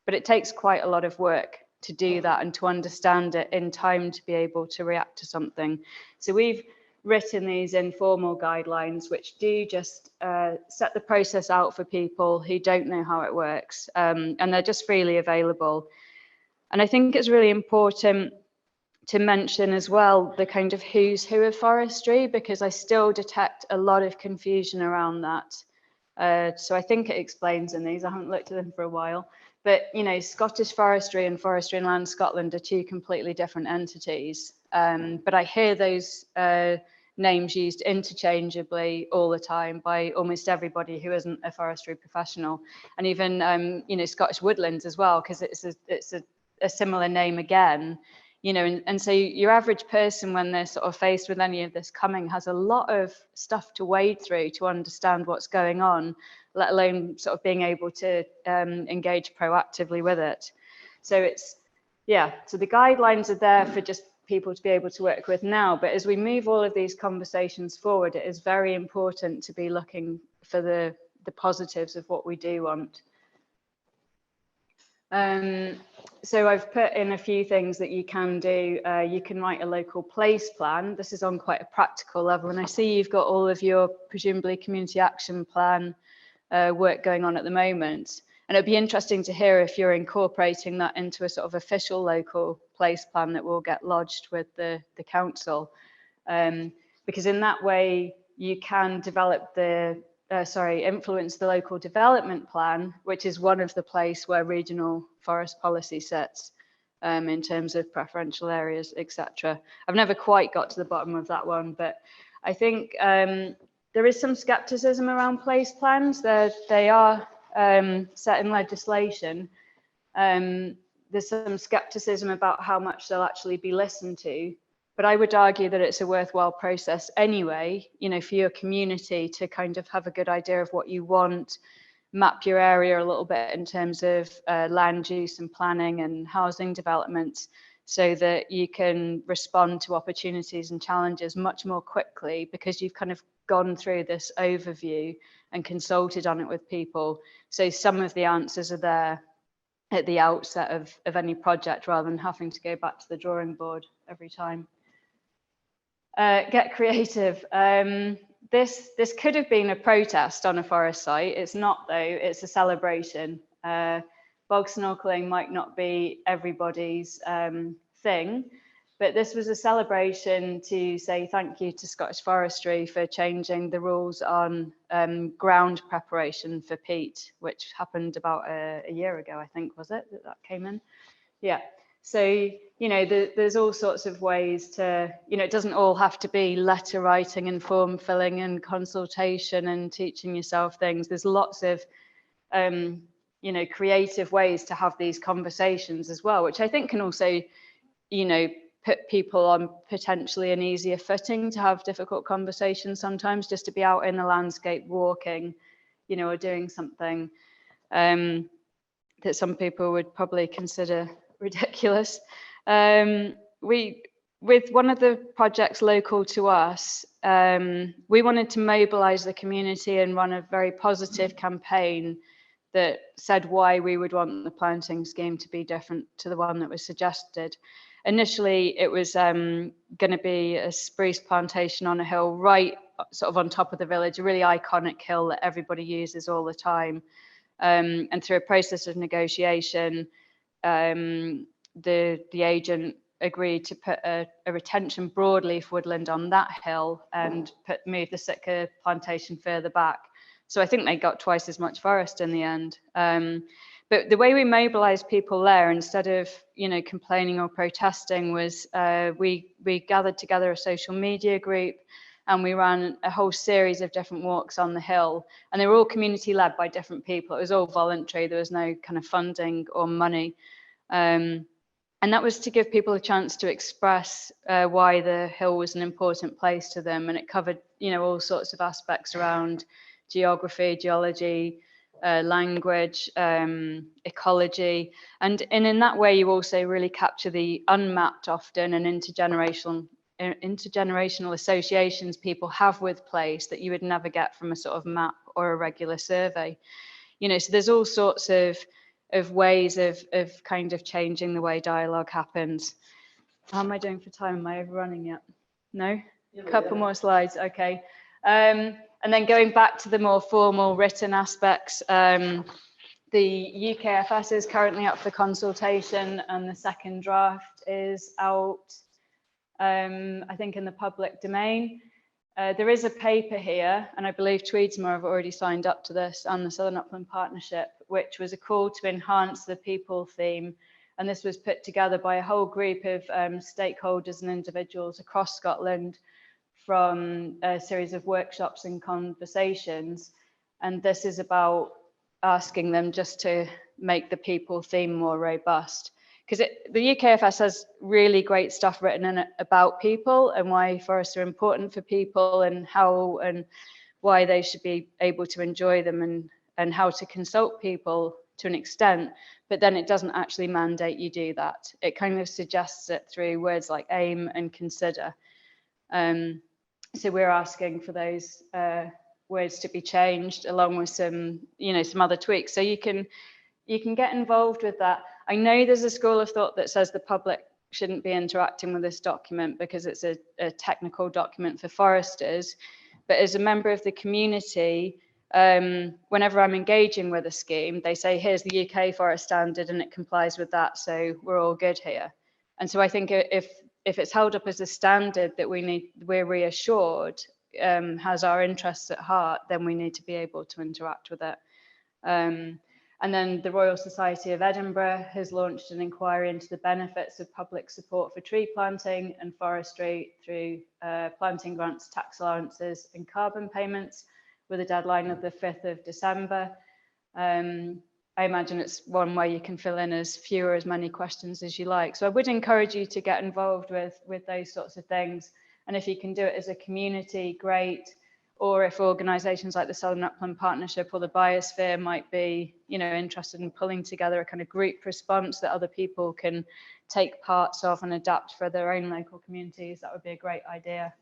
[SPEAKER 5] but it takes quite a lot of work to do that and to understand it in time to be able to react to something. So we've written these informal guidelines which do just set the process out for people who don't know how it works, and they're just freely available. And I think it's really important to mention as well the kind of who's who of forestry, because I still detect a lot of confusion around that. So I think it explains in these. I haven't looked at them for a while, but, you know, Scottish Forestry and Forestry and Land Scotland are 2 completely different entities. But I hear those names used interchangeably all the time by almost everybody who isn't a forestry professional, and even you know, Scottish Woodlands as well, because it's a similar name again, you know, and so your average person, when they're sort of faced with any of this coming, has a lot of stuff to wade through to understand what's going on, let alone sort of being able to engage proactively with it. So it's, yeah, so the guidelines are there for just people to be able to work with now, but as we move all of these conversations forward, it is very important to be looking for the positives of what we do want. So I've put in a few things that you can do. You can write a local place plan. This is on quite a practical level, and I see you've got all of your presumably community action plan work going on at the moment. And it'd be interesting to hear if you're incorporating that into a sort of official local place plan that will get lodged with the council. Because in that way, you can develop influence the local development plan, which is one of the place where regional forest policy sits in terms of preferential areas, etc. I've never quite got to the bottom of that one, but I think there is some skepticism around place plans. They are set in legislation. There's some skepticism about how much they'll actually be listened to, but I would argue that it's a worthwhile process anyway, you know, for your community to kind of have a good idea of what you want, map your area a little bit in terms of land use and planning and housing development, so that you can respond to opportunities and challenges much more quickly, because you've kind of gone through this overview and consulted on it with people. So some of the answers are there at the outset of any project, rather than having to go back to the drawing board every time. Get creative. This could have been a protest on a forest site. It's not, though. It's a celebration. Bog snorkeling might not be everybody's thing, But this was a celebration to say thank you to Scottish Forestry for changing the rules on ground preparation for peat, which happened about a year ago, I think, was it, that came in? Yeah. So, you know, there's all sorts of ways to, you know, it doesn't all have to be letter writing and form filling and consultation and teaching yourself things. There's lots of, you know, creative ways to have these conversations as well, which I think can also, you know, put people on potentially an easier footing to have difficult conversations sometimes, just to be out in the landscape walking, you know, or doing something that some people would probably consider ridiculous. With one of the projects local to us, we wanted to mobilize the community and run a very positive campaign that said why we would want the planting scheme to be different to the one that was suggested. Initially, it was going to be a spruce plantation on a hill right sort of on top of the village, a really iconic hill that everybody uses all the time. And through a process of negotiation, the agent agreed to put a retention broadleaf woodland on that hill and move the Sitka plantation further back. So I think they got twice as much forest in the end. But the way we mobilized people there, instead of, you know, complaining or protesting, was we gathered together a social media group and we ran a whole series of different walks on the hill. And they were all community led by different people. It was all voluntary. There was no kind of funding or money. And that was to give people a chance to express why the hill was an important place to them. And it covered, you know, all sorts of aspects around geography, geology, language, ecology. And in that way, you also really capture the unmapped often and intergenerational associations people have with place that you would never get from a sort of map or a regular survey. You know, so there's all sorts of ways of kind of changing the way dialogue happens. How am I doing for time? Am I overrunning yet? No? A couple more slides, okay. And then going back to the more formal written aspects, the UKFS is currently up for consultation and the second draft is out, I think, in the public domain. There is a paper here, and I believe Tweedsmuir have already signed up to this, and the Southern Upland Partnership, which was a call to enhance the people theme. And this was put together by a whole group of stakeholders and individuals across Scotland from a series of workshops and conversations. And this is about asking them just to make the people theme more robust. Because the UKFS has really great stuff written in it about people and why forests are important for people and how and why they should be able to enjoy them and how to consult people to an extent, but then it doesn't actually mandate you do that. It kind of suggests it through words like aim and consider. So we're asking for those words to be changed along with some, you know, some other tweaks. So you can get involved with that. I know there's a school of thought that says the public shouldn't be interacting with this document because it's a technical document for foresters. But as a member of the community, whenever I'm engaging with a scheme, they say, here's the UK forest standard and it complies with that, so we're all good here. And so I think if it's held up as a standard that we're reassured has our interests at heart, then we need to be able to interact with it. And then the Royal Society of Edinburgh has launched an inquiry into the benefits of public support for tree planting and forestry through planting grants, tax allowances and carbon payments, with a deadline of the 5th of December. I imagine it's one where you can fill in as few or as many questions as you like. So I would encourage you to get involved with those sorts of things. And if you can do it as a community, great. Or if organisations like the Southern Upland Partnership or the Biosphere might be, you know, interested in pulling together a kind of group response that other people can take parts of and adapt for their own local communities, that would be a great idea.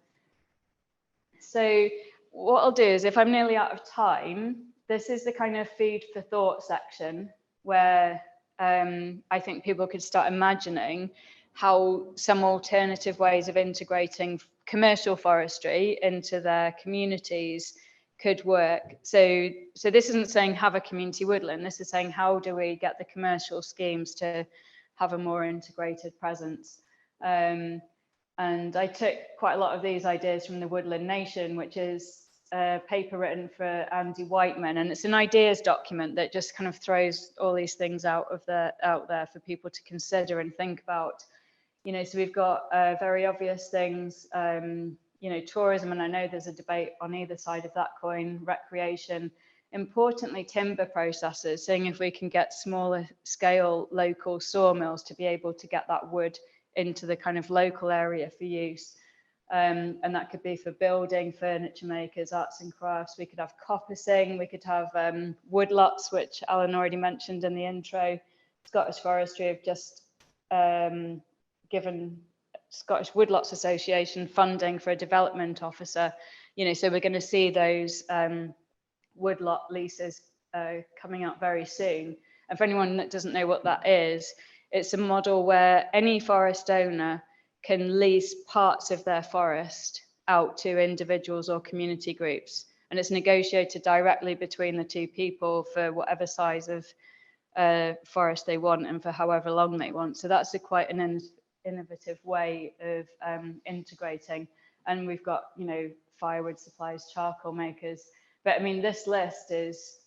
[SPEAKER 5] So what I'll do is, if I'm nearly out of time, this is the kind of food for thought section where I think people could start imagining how some alternative ways of integrating commercial forestry into their communities could work. So this isn't saying have a community woodland, this is saying how do we get the commercial schemes to have a more integrated presence. And I took quite a lot of these ideas from the Woodland Nation, which is a paper written for Andy Whiteman, and it's an ideas document that just kind of throws all these things out there for people to consider and think about. You know, so we've got very obvious things, you know, tourism, and I know there's a debate on either side of that coin, recreation, importantly, timber processors, seeing if we can get smaller scale local sawmills to be able to get that wood into the kind of local area for use. And that could be for building, furniture makers, arts and crafts. We could have coppicing, we could have woodlots, which Alan already mentioned in the intro. Scottish Forestry have just given Scottish Woodlots Association funding for a development officer. You know, so we're going to see those woodlot leases coming out very soon. And for anyone that doesn't know what that is, it's a model where any forest owner can lease parts of their forest out to individuals or community groups. And it's negotiated directly between the two people for whatever size of forest they want and for however long they want. So that's quite an innovative way of integrating. And we've got, you know, firewood suppliers, charcoal makers. But I mean, this list is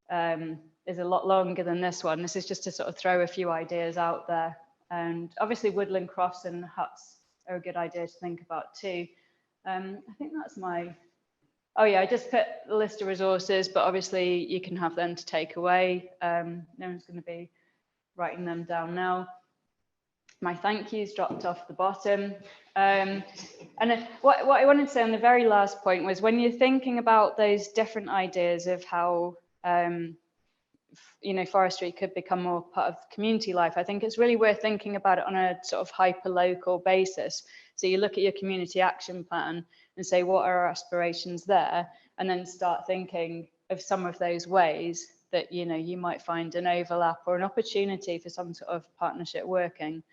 [SPEAKER 5] a lot longer than this one. This is just to sort of throw a few ideas out there. And obviously woodland crofts and huts are a good idea to think about too. I think that's my, oh yeah, I just put the list of resources, but obviously you can have them to take away. No one's going to be writing them down now. My thank yous dropped off the bottom. And what I wanted to say on the very last point was, when you're thinking about those different ideas of how you know, forestry could become more part of community life, I think it's really worth thinking about it on a sort of hyper-local basis. So you look at your community action plan and say, what are our aspirations there? And then start thinking of some of those ways that, you know, you might find an overlap or an opportunity for some sort of partnership working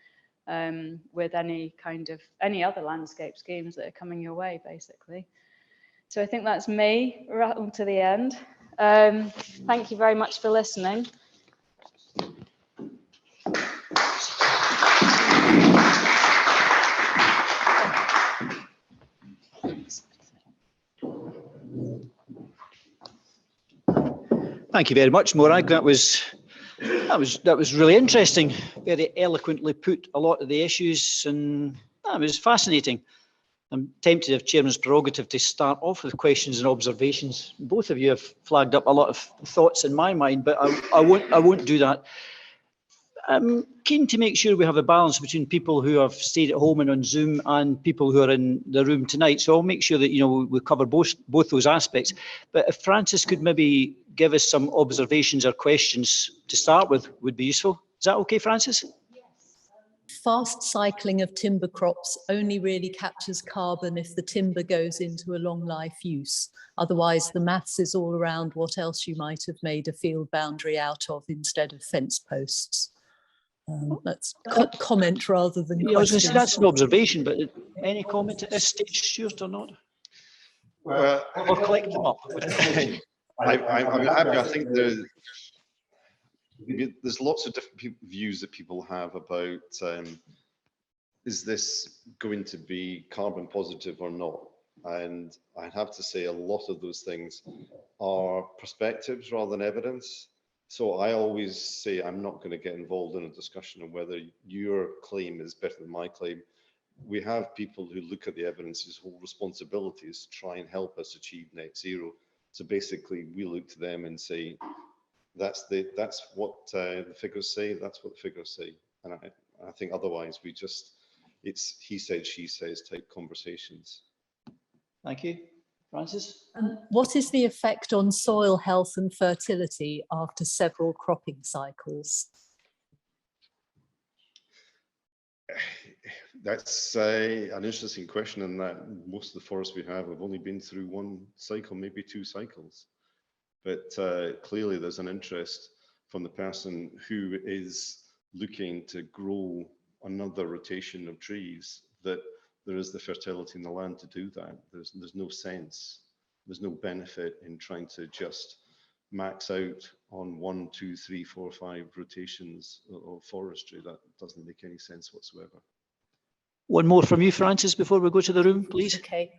[SPEAKER 5] with any other landscape schemes that are coming your way, basically. So I think that's me rattled to the end. Thank you very much for listening.
[SPEAKER 1] Thank you very much, Morag. That was really interesting. Very eloquently put a lot of the issues, and that was fascinating. I'm tempted, if Chairman's prerogative, to start off with questions and observations. Both of you have flagged up a lot of thoughts in my mind, but I won't do that. I'm keen to make sure we have a balance between people who have stayed at home and on Zoom and people who are in the room tonight. So I'll make sure that, you know, we cover both those aspects. But if Francis could maybe give us some observations or questions to start with, would be useful. Is that okay, Francis?
[SPEAKER 6] Fast cycling of timber crops only really captures carbon if the timber goes into a long life use. Otherwise, the maths is all around what else you might have made a field boundary out of instead of fence posts. That's comment rather than question.
[SPEAKER 1] I was going to say that's an observation, but any comment at this stage, Stuart, or not?
[SPEAKER 3] Well,
[SPEAKER 1] or collect them up.
[SPEAKER 3] I'm happy. I think there's lots of different views that people have about is this going to be carbon positive or not? And I'd have to say a lot of those things are perspectives rather than evidence. So I always say I'm not going to get involved in a discussion on whether your claim is better than my claim. We have people who look at the evidence whose whole responsibility is to try and help us achieve net zero. So basically we look to them and say, that's what the figures say, that's what the figures say. And I think otherwise it's he said, she says type conversations.
[SPEAKER 1] Thank you. Francis?
[SPEAKER 6] What is the effect on soil health and fertility after several cropping cycles?
[SPEAKER 3] That's an interesting question, in that most of the forests we have only been through one cycle, maybe two cycles. But clearly there's an interest from the person who is looking to grow another rotation of trees, that there is the fertility in the land to do that. There's no sense, there's no benefit in trying to just max out on 1, 2, 3, 4, 5 rotations of forestry. That doesn't make any sense whatsoever.
[SPEAKER 1] One more from you, Frances, before we go to the room, please.
[SPEAKER 6] Okay.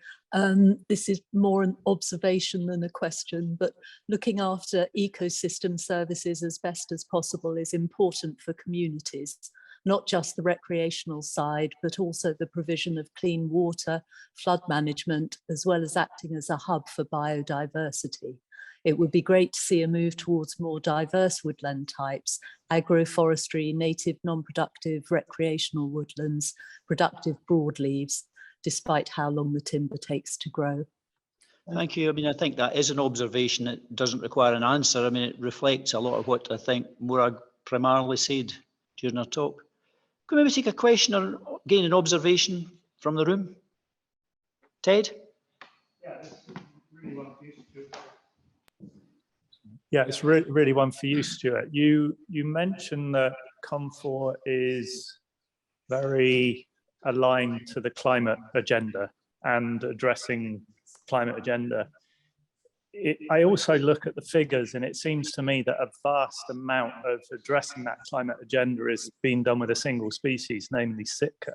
[SPEAKER 6] This is more an observation than a question, but looking after ecosystem services as best as possible is important for communities, not just the recreational side, but also the provision of clean water, flood management, as well as acting as a hub for biodiversity. It would be great to see a move towards more diverse woodland types, agroforestry, native non-productive recreational woodlands, productive broadleaves, despite how long the timber takes to grow.
[SPEAKER 1] Thank you. I mean, I think that is an observation that doesn't require an answer. I mean, it reflects a lot of what I think Morag primarily said during her talk. Can we maybe take a question or gain an observation from the room? Ted?
[SPEAKER 7] Yeah, it's really one for you, Stuart. You mentioned that Comfor is very aligned to the climate agenda and addressing climate agenda. I also look at the figures, and it seems to me that a vast amount of addressing that climate agenda is being done with a single species, namely Sitka.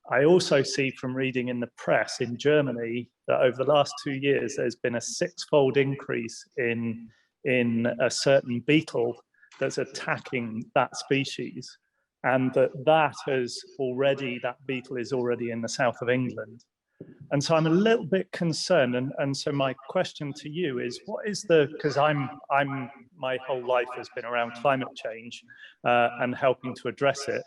[SPEAKER 7] I also see from reading in the press in Germany that over the last 2 years, there's been a 6-fold increase in a certain beetle that's attacking that species. And that beetle is already in the south of England. And so I'm a little bit concerned. And so my question to you is, because my whole life has been around climate change and helping to address it.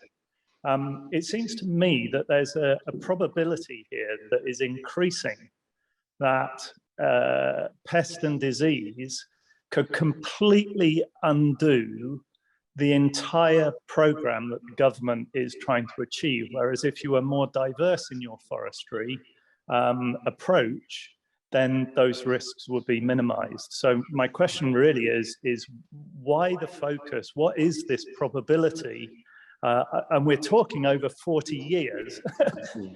[SPEAKER 7] It seems to me that there's a probability here that is increasing that pest and disease could completely undo the entire program that the government is trying to achieve. Whereas if you are more diverse in your forestry approach, then those risks would be minimized. So my question really is why the focus? What is this probability? And we're talking over 40 years,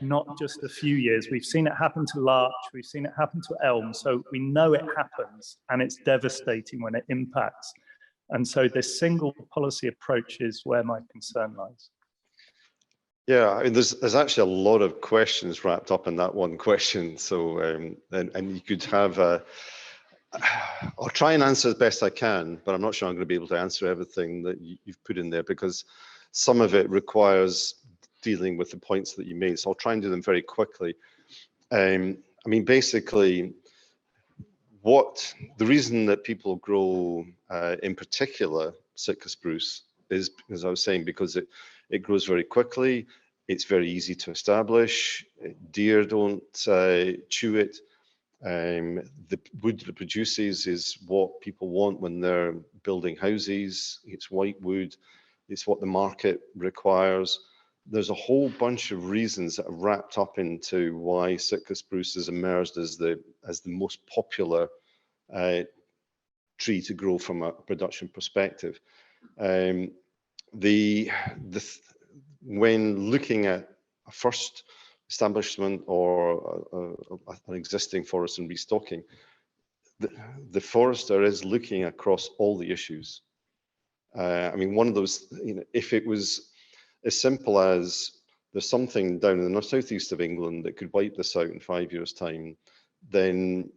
[SPEAKER 7] not just a few years. We've seen it happen to larch, we've seen it happen to elm, so we know it happens, and it's devastating when it impacts. And so this single policy approach is where my concern lies.
[SPEAKER 3] Yeah, I mean, there's actually a lot of questions wrapped up in that one question. So, and you could have I'll try and answer as best I can, but I'm not sure I'm going to be able to answer everything that you've put in there, because some of it requires dealing with the points that you made. So I'll try and do them very quickly. I mean, basically, the reason that people grow, in particular, Sitka spruce is, as I was saying, because it grows very quickly. It's very easy to establish. Deer don't chew it. The wood that it produces is what people want when they're building houses. It's white wood. It's what the market requires. There's a whole bunch of reasons that are wrapped up into why Sitka spruce has emerged as the most popular tree to grow from a production perspective. When looking at a first establishment or an existing forest and restocking, the forester is looking across all the issues. I mean, one of those, if it was as simple as there's something down in the southeast of England that could wipe this out in 5 years' time, then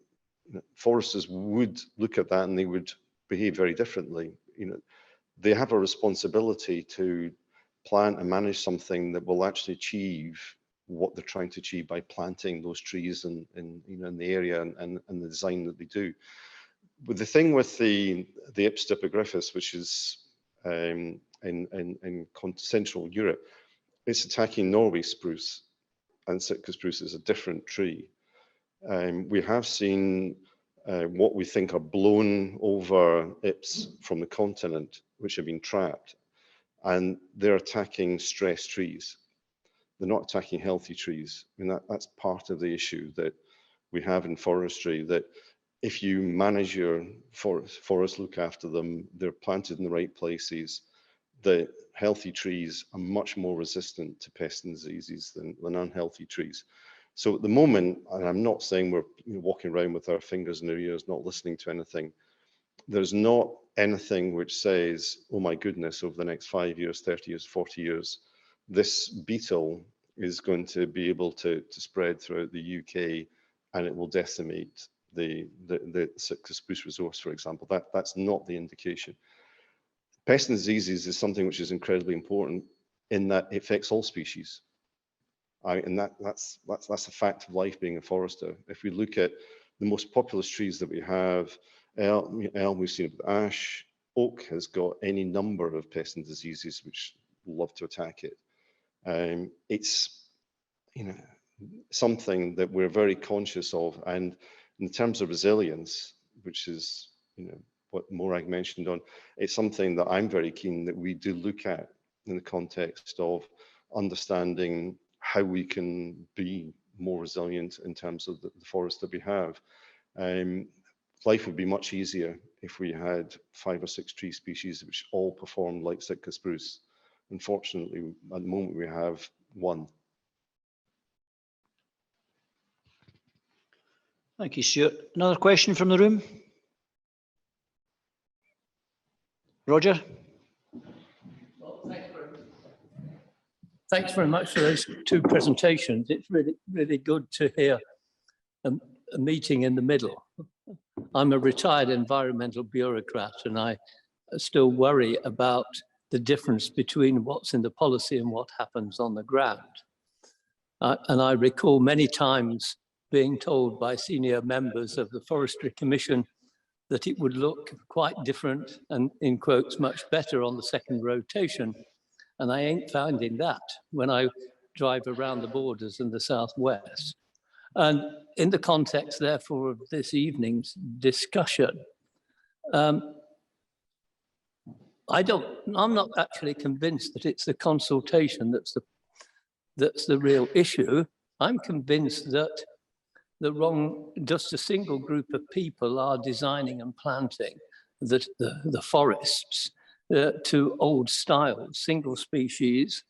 [SPEAKER 3] foresters would look at that and they would behave very differently. They have a responsibility to plant and manage something that will actually achieve what they're trying to achieve by planting those trees in the area and the design that they do. But the thing with the Ips stipigriffis, which is in Central Europe, it's attacking Norway spruce, and Sitka spruce is a different tree. We have seen what we think are blown over Ips from the continent, which have been trapped, and they're attacking stressed trees. They're not attacking healthy trees. I mean, that's part of the issue that we have in forestry, that if you manage your forests, look after them, they're planted in the right places, the healthy trees are much more resistant to pests and diseases than unhealthy trees. So at the moment, and I'm not saying we're walking around with our fingers in our ears, not listening to anything, there's not anything which says, oh my goodness, over the next 5 years, 30 years, 40 years, this beetle is going to be able to spread throughout the UK, and it will decimate the Sitka spruce resource, for example. That's not the indication. Pests and diseases is something which is incredibly important in that it affects all species. And that's a fact of life being a forester. If we look at the most populous trees that we have, elm, we've seen it with ash, oak has got any number of pests and diseases which love to attack it. It's something that we're very conscious of, and in terms of resilience, which is what Morag mentioned on, it's something that I'm very keen that we do look at in the context of understanding how we can be more resilient in terms of the forest that we have. Life would be much easier if we had 5 or 6 tree species which all performed like Sitka spruce. Unfortunately, at the moment we have 1.
[SPEAKER 1] Thank you, Stuart. Another question from the room? Roger?
[SPEAKER 8] Well, thanks very much for those 2 presentations. It's really good to hear a meeting in the middle. I'm a retired environmental bureaucrat, and I still worry about the difference between what's in the policy and what happens on the ground. And I recall many times being told by senior members of the Forestry Commission that it would look quite different and, in quotes, much better on the second rotation. And I ain't finding that when I drive around the borders in the southwest. And in the context, therefore, of this evening's discussion, I'm not actually convinced that it's the consultation that's the real issue. I'm convinced that just a single group of people are designing and planting the forests to old style, single species,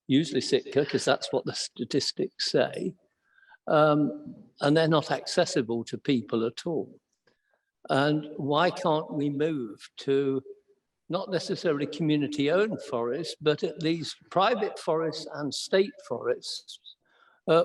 [SPEAKER 8] usually Sitka, because that's what the statistics say, and they're not accessible to people at all. And why can't we move to not necessarily community-owned forests, but at least private forests and state forests,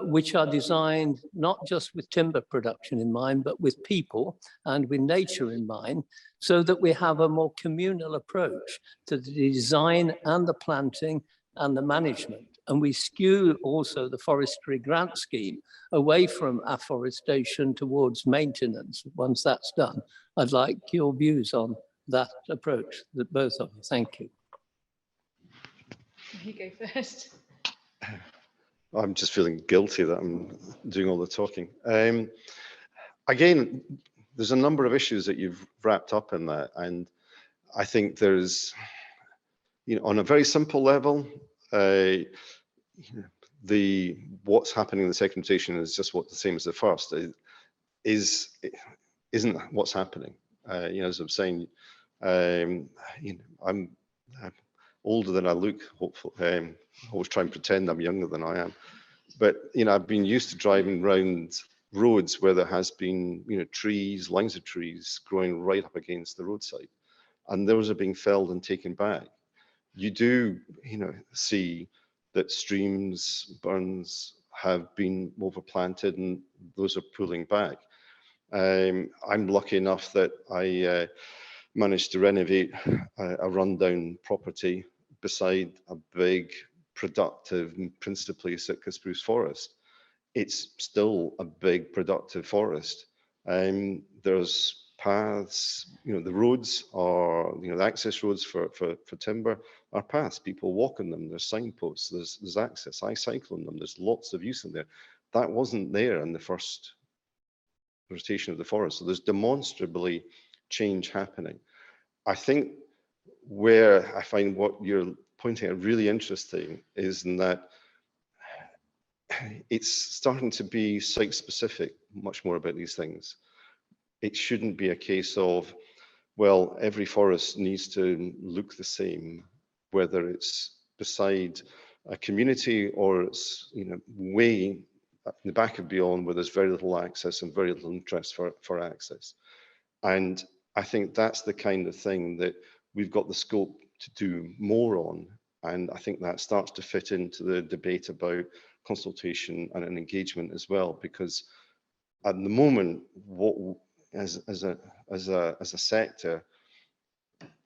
[SPEAKER 8] which are designed not just with timber production in mind, but with people and with nature in mind, so that we have a more communal approach to the design and the planting and the management. And we skew also the forestry grant scheme away from afforestation towards maintenance. Once that's done, I'd like your views on that approach, that both of you. Thank you.
[SPEAKER 5] You go first.
[SPEAKER 3] I'm just feeling guilty that I'm doing all the talking. Again, there's a number of issues that you've wrapped up in that, and I think there's, on a very simple level, what's happening in the second rotation is just the same as the first. Isn't what's happening? As I'm saying, I'm older than I look. Hopefully, I always try and pretend I'm younger than I am. But I've been used to driving around roads where there has been trees, lines of trees growing right up against the roadside, and those are being felled and taken back. You do see that streams, burns have been overplanted, and those are pulling back. I'm lucky enough that I managed to renovate a rundown property beside a big, productive, principally Sitka spruce forest. It's still a big, productive forest. There's paths, the roads are, the access roads for timber are paths. People walk on them. There's signposts. There's access. I cycle on them. There's lots of use in there. That wasn't there in the first rotation of the forest. So there's demonstrably change happening. I think where I find what you're pointing out really interesting is in that it's starting to be site specific much more about these things. It shouldn't be a case of, well, every forest needs to look the same, whether it's beside a community or it's way in the back of beyond where there's very little access and very little interest for access. And I think that's the kind of thing that we've got the scope to do more on. And I think that starts to fit into the debate about consultation and an engagement as well, because at the moment, what as a sector,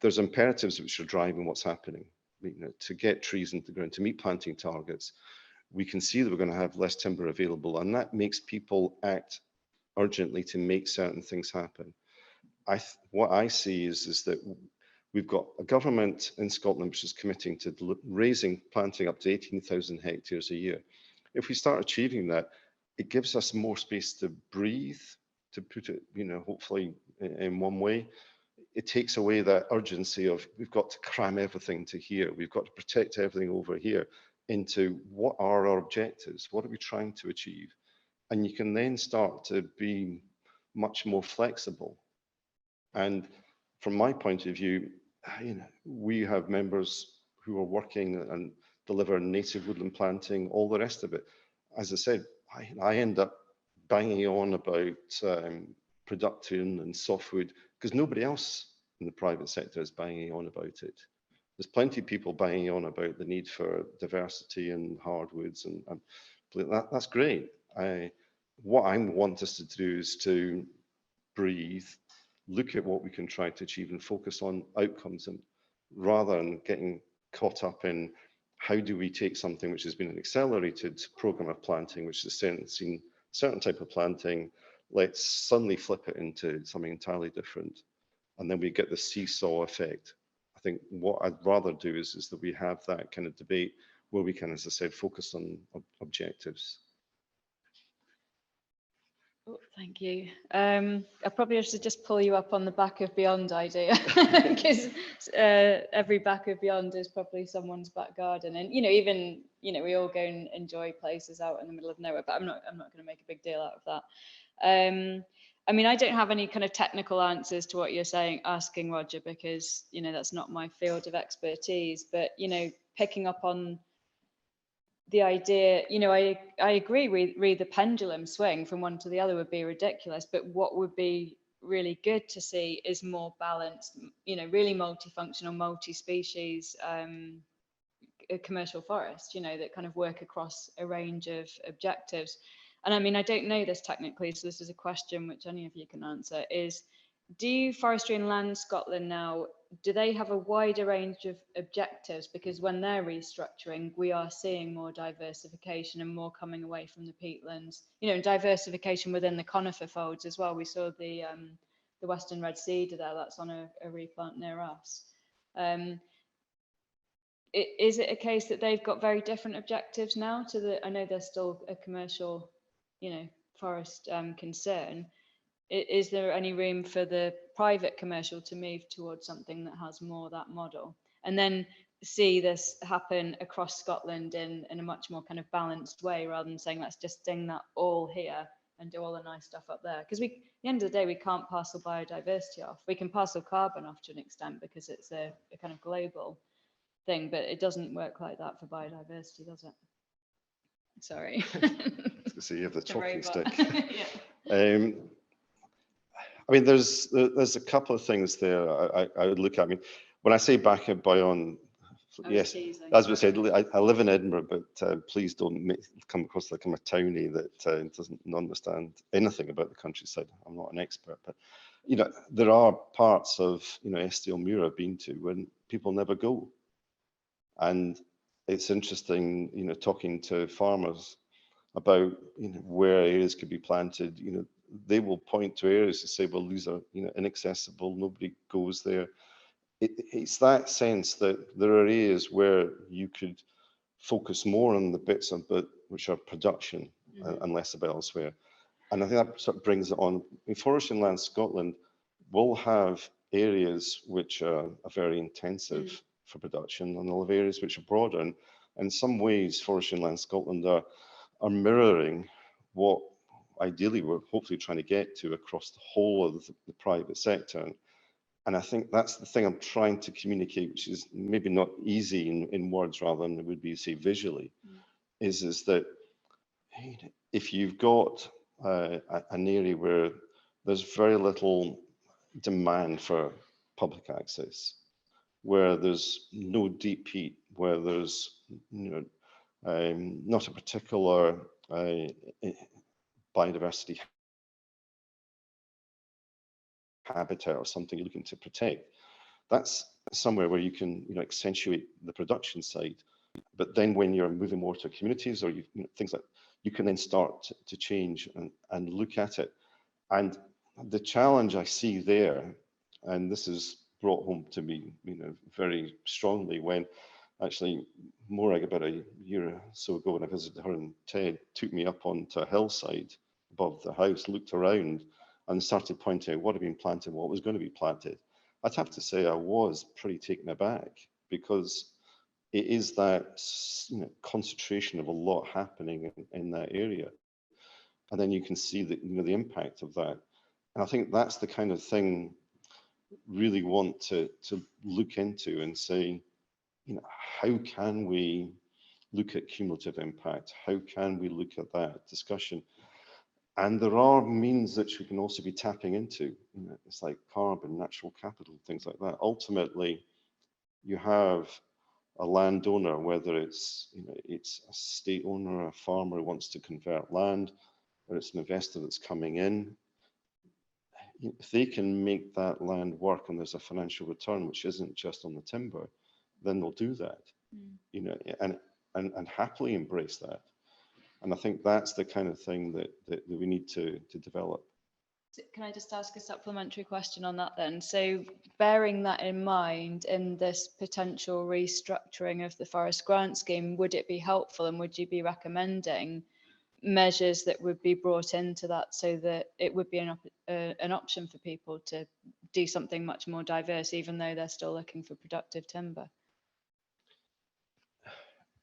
[SPEAKER 3] there's imperatives which are driving what's happening. You know, to get trees into the ground, to meet planting targets, we can see that we're going to have less timber available, and that makes people act urgently to make certain things happen. What I see is that we've got a government in Scotland which is committing to raising planting up to 18,000 hectares a year. If we start achieving that, it gives us more space to breathe, to put it, you know, hopefully in one way. It takes away that urgency of we've got to cram everything to here, we've got to protect everything over here, into what are our objectives, what are we trying to achieve? And you can then start to be much more flexible. And from my point of view, you know, we have members who are working and deliver native woodland planting, all the rest of it. As I said, I end up banging on about production and softwood because nobody else in the private sector is banging on about it. There's plenty of people banging on about the need for diversity and hardwoods, and that's great. What I want us to do is to breathe, look at what we can try to achieve and focus on outcomes, and rather than getting caught up in how do we take something which has been an accelerated program of planting, which has seen certain type of planting, let's suddenly flip it into something entirely different. And then we get the seesaw effect. I think what I'd rather do is that we have that kind of debate where we can, as I said, focus on objectives.
[SPEAKER 5] Oh, thank you. I probably have to just pull you up on the back of beyond idea, because every back of beyond is probably someone's back garden, and even we all go and enjoy places out in the middle of nowhere. But I'm not going to make a big deal out of that. I mean, I don't have any kind of technical answers to what you're asking, Roger, because that's not my field of expertise. But picking up on the idea, I agree with the pendulum swing from one to the other would be ridiculous, but what would be really good to see is more balanced, really multifunctional, multi-species commercial forest, that kind of work across a range of objectives. And I mean, I don't know this technically, so this is a question which any of you can answer, is do Forestry and Land Scotland now, do they have a wider range of objectives? Because when they're restructuring, we are seeing more diversification and more coming away from the peatlands, and diversification within the conifer folds as well. We saw the Western Red Cedar there, that's on a replant near us. Is it a case that they've got very different objectives now to the, I know there's still a commercial, forest concern. Is there any room for the private commercial to move towards something that has more that model, and then see this happen across Scotland in a much more kind of balanced way, rather than saying let's just ding that all here and do all the nice stuff up there? Because at the end of the day, we can't parcel biodiversity off. We can parcel carbon off to an extent because it's a kind of global thing, but it doesn't work like that for biodiversity, does it? Sorry.
[SPEAKER 3] So you have the talking stick.
[SPEAKER 5] Yeah.
[SPEAKER 3] I mean, there's a couple of things there I would look at. I mean, when I say back and beyond, yes, as we said, I live in Edinburgh, but please don't come across like I'm a townie that doesn't understand anything about the countryside. I'm not an expert, but there are parts of Estill I've been to when people never go, and it's interesting, talking to farmers about where areas could be planted. They will point to areas to say, well, these are inaccessible, nobody goes there. It's that sense that there are areas where you could focus more on the bits of it which are production and less about elsewhere. And I think that sort of brings it on. In Forestry and Land Scotland, we'll have areas which are very intensive for production, and they'll have areas which are broader. And in some ways, Forestry and Land Scotland are mirroring what ideally we're hopefully trying to get to across the whole of the private sector. And I think that's the thing I'm trying to communicate, which is maybe not easy in words rather than it would be, say, visually, is that if you've got an area where there's very little demand for public access, where there's no deep heat, where there's not a particular biodiversity habitat or something you're looking to protect. That's somewhere where you can, accentuate the production side. But then when you're moving more to communities or things like, you can then start to change and look at it. And the challenge I see there, and this is brought home to me, very strongly when actually Morag, about a year or so ago, when I visited her, and Ted took me up onto a hillside above the house, looked around and started pointing out what had been planted, what was going to be planted. I'd have to say I was pretty taken aback, because it is that concentration of a lot happening in that area. And then you can see the, the impact of that. And I think that's the kind of thing really want to look into and say, how can we look at cumulative impact? How can we look at that discussion? And there are means that we can also be tapping into. It's like carbon, natural capital, things like that. Ultimately, you have a landowner, whether it's it's a state owner, a farmer who wants to convert land, or it's an investor that's coming in. If they can make that land work and there's a financial return, which isn't just on the timber, then they'll do that. And happily embrace that. And I think that's the kind of thing that we need to develop.
[SPEAKER 5] Can I just ask a supplementary question on that then? So bearing that in mind, in this potential restructuring of the forest grant scheme, would it be helpful, and would you be recommending measures that would be brought into that so that it would be an option for people to do something much more diverse, even though they're still looking for productive timber?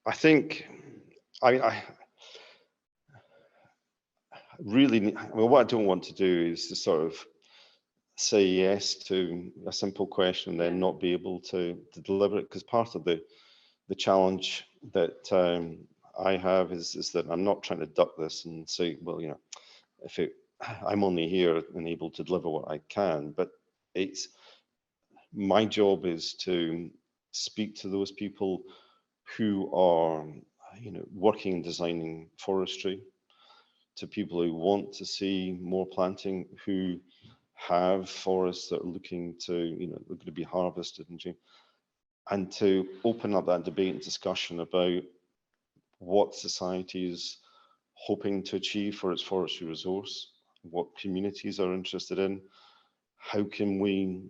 [SPEAKER 3] I think, I really, well, what I don't want to do is to sort of say yes to a simple question and then not be able to deliver it, because part of the challenge that I have is that I'm not trying to duck this and say, well, I'm only here and able to deliver what I can, but it's my job is to speak to those people who are, working and designing forestry, to people who want to see more planting, who have forests that are looking to, looking to be harvested, and to open up that debate and discussion about what society is hoping to achieve for its forestry resource, what communities are interested in, how can we,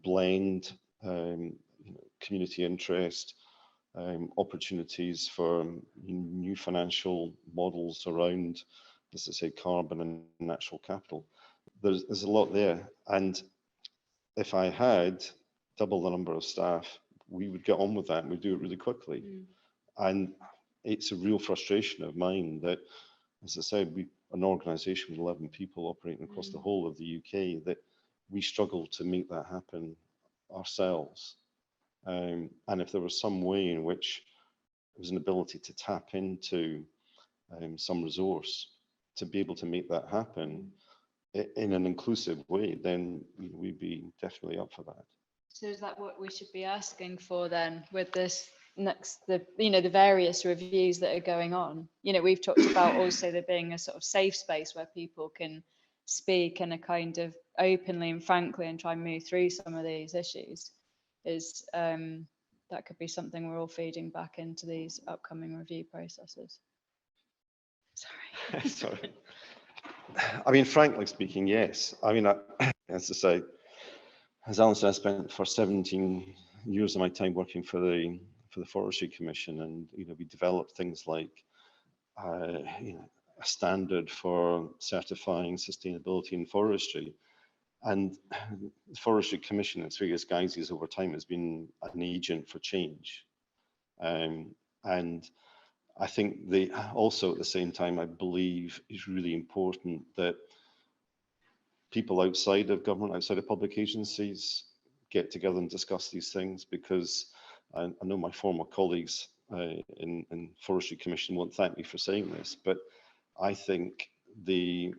[SPEAKER 3] blend community interest, opportunities for new financial models around, as I say, carbon and natural capital. There's a lot there, and if I had double the number of staff, we would get on with that and we'd do it really quickly. And it's a real frustration of mine that, as I said, we an organisation with 11 people operating across the whole of the UK, that we struggle to make that happen ourselves. And if there was some way in which there was an ability to tap into some resource to be able to make that happen in an inclusive way, then we'd be definitely up for that.
[SPEAKER 5] So is that what we should be asking for then with this the various reviews that are going on? We've talked about also there being a sort of safe space where people can speak in a kind of openly and frankly and try and move through some of these issues. Is that could be something we're all feeding back into these upcoming review processes? Sorry.
[SPEAKER 3] Sorry. I mean, frankly speaking, yes. I mean, as I say, as Alan said, I spent for 17 years of my time working for the Forestry Commission, and we developed things like a standard for certifying sustainability in forestry. And the Forestry Commission, in its various guises over time, has been an agent for change. And I think also at the same time, I believe it's really important that people outside of government, outside of public agencies, get together and discuss these things, because I know my former colleagues in Forestry Commission won't thank me for saying this, but I think the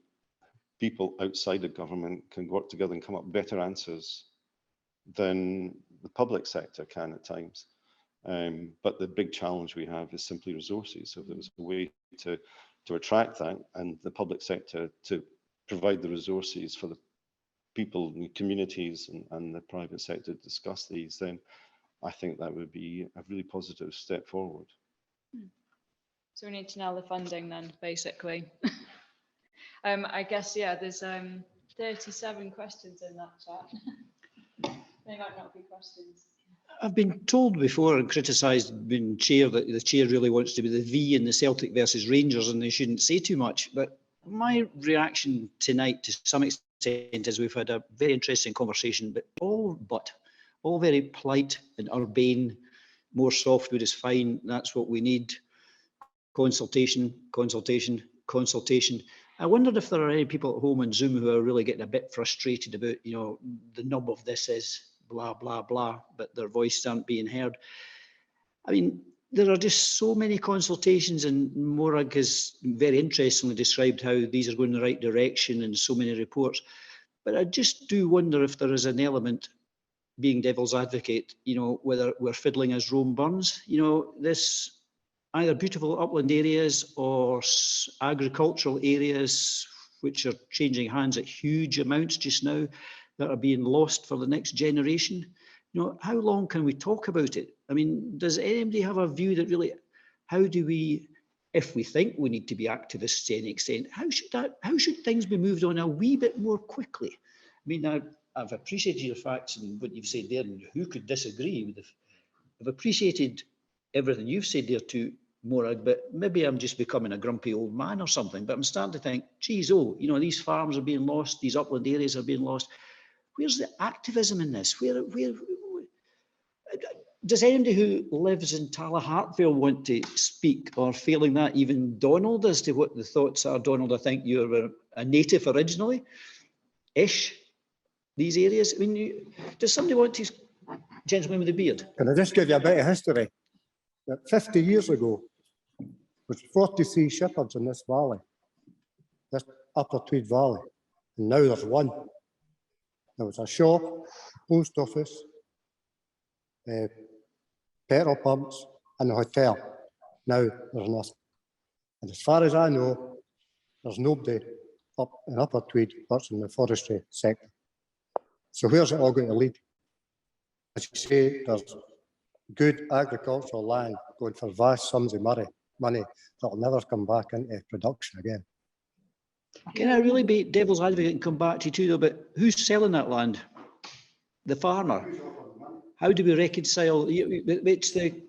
[SPEAKER 3] people outside of government can work together and come up with better answers than the public sector can at times. But the big challenge we have is simply resources. So if there was a way to attract that, and the public sector to provide the resources for the people in communities and the private sector to discuss these, then I think that would be a really positive step forward.
[SPEAKER 5] So we need to nail the funding then, basically. I guess, yeah, there's 37 questions in that chat. They might not be questions.
[SPEAKER 1] I've been told before and criticised being chair that the chair really wants to be the V in the Celtic versus Rangers and they shouldn't say too much. But my reaction tonight to some extent is we've had a very interesting conversation, but all very polite and urbane. More softwood is fine. That's what we need. Consultation, consultation, consultation. I wondered if there are any people at home on Zoom who are really getting a bit frustrated about, you know, the nub of this is blah, blah, blah, but their voices aren't being heard. I mean, there are just so many consultations, and Morag has very interestingly described how these are going in the right direction and so many reports. But I just do wonder if there is an element, being devil's advocate, you know, whether we're fiddling as Rome burns. You know, this either beautiful upland areas or agricultural areas which are changing hands at huge amounts just now that are being lost for the next generation. You know, how long can we talk about it? I mean, does anybody have a view that really, how do we, if we think we need to be activists to any extent, how should things be moved on a wee bit more quickly? I mean, I've appreciated your facts and what you've said there, and who could disagree with I've appreciated everything you've said there too, Morag, but maybe I'm just becoming a grumpy old man or something, but I'm starting to think, geez, you know, these farms are being lost, these upland areas are being lost. Where's the activism in this? Where does anybody who lives in Tallahartville want to speak, or failing that, even Donald, as to what the thoughts are? Donald, I think you're a native originally-ish, these areas. I mean, does somebody want to, gentleman with the beard?
[SPEAKER 9] Can I just give you a bit of history? That 50 years ago, there was 43 shepherds in this valley, this upper Tweed Valley, and now there's one. There was a shop, post office, petrol pumps, and a hotel. Now there's nothing. And as far as I know, there's nobody up in Upper Tweed that's in the forestry sector. So where's it all going to lead? As you say, there's good agricultural land going for vast sums of money that will never come back into production again.
[SPEAKER 1] Can I really be devil's advocate and come back to you too, though, but who's selling that land? The farmer. How do we reconcile? It's the...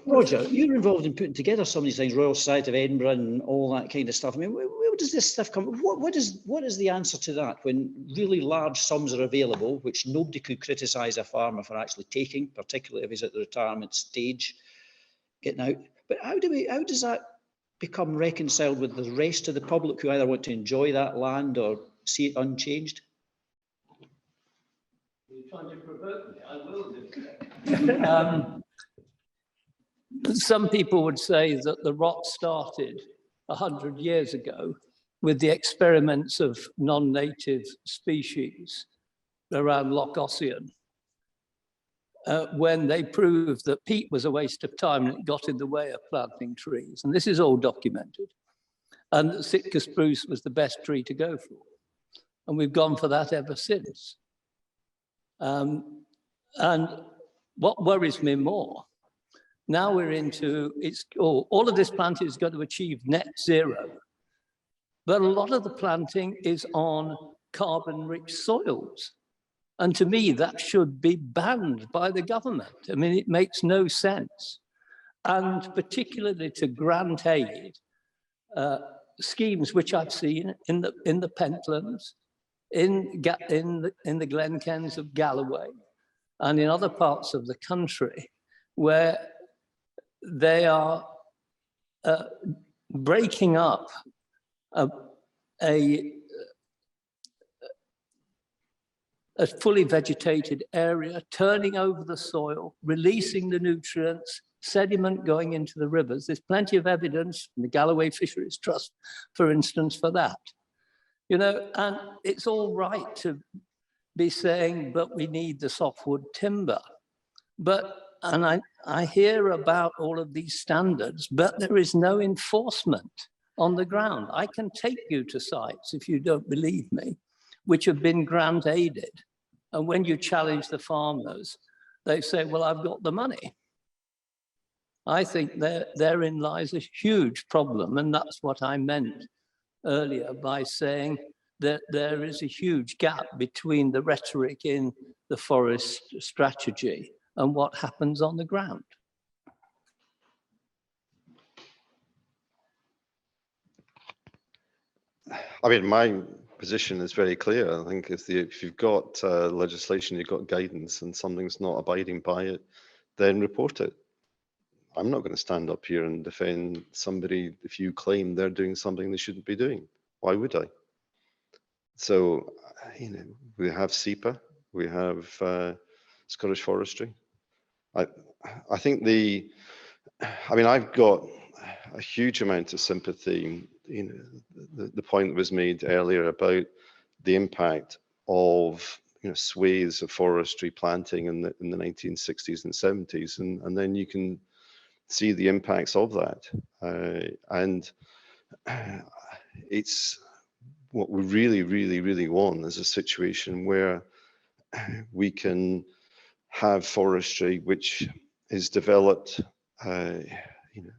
[SPEAKER 1] Roger, you're involved in putting together some of these things, Royal Society of Edinburgh and all that kind of stuff. I mean, where does this stuff come? What is the answer to that when really large sums are available, which nobody could criticise a farmer for actually taking, particularly if he's at the retirement stage, getting out? But how does that become reconciled with the rest of the public who either want to enjoy that land or see it unchanged?
[SPEAKER 8] You're trying to provoke me, I will do. Some people would say that the rot started 100 years ago with the experiments of non-native species around Loch Ossian, when they proved that peat was a waste of time and it got in the way of planting trees. And this is all documented. And that Sitka spruce was the best tree to go for. And we've gone for that ever since. And what worries me more, now we're into, all of this planting is going to achieve net zero. But a lot of the planting is on carbon-rich soils. And to me, that should be banned by the government. I mean, it makes no sense. And particularly to grant aid, schemes which I've seen in the Pentlands, in the Glenkens of Galloway, and in other parts of the country, where they are breaking up a fully vegetated area, turning over the soil, releasing the nutrients, sediment going into the rivers. There's plenty of evidence from the Galloway Fisheries Trust, for instance, for that. You know, and it's all right to be saying, but we need the softwood timber. And I hear about all of these standards, but there is no enforcement on the ground. I can take you to sites, if you don't believe me, which have been grant aided. And when you challenge the farmers, they say, well, I've got the money. I think therein lies a huge problem. And that's what I meant earlier by saying that there is a huge gap between the rhetoric in the forest strategy and what happens on the ground.
[SPEAKER 3] I mean, my position is very clear. I think if you've got legislation, you've got guidance, and something's not abiding by it, then report it. I'm not going to stand up here and defend somebody if you claim they're doing something they shouldn't be doing. Why would I? So, you know, we have SEPA, we have Scottish Forestry. I think I mean, I've got a huge amount of sympathy, you know, the point that was made earlier about the impact of, you know, swathes of forestry planting in the 1960s and 70s, and then you can see the impacts of that. And it's what we really, really, really want is a situation where we can have forestry which is developed, you know,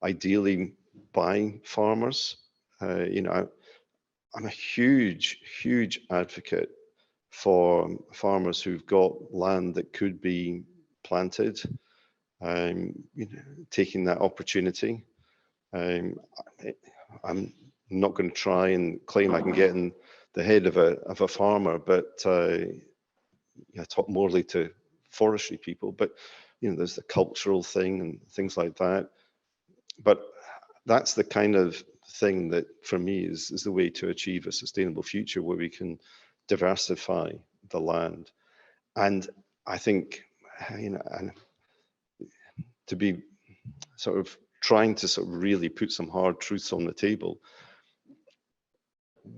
[SPEAKER 3] ideally by farmers. You know, I'm a huge, huge advocate for farmers who've got land that could be planted, you know, taking that opportunity. I'm not going to try and claim I can get in the head of a farmer, but I talk morely to forestry people. But you know, there's the cultural thing and things like that. But that's the kind of thing that, for me, is the way to achieve a sustainable future where we can diversify the land. And I think, you know, and to be sort of trying to sort of really put some hard truths on the table,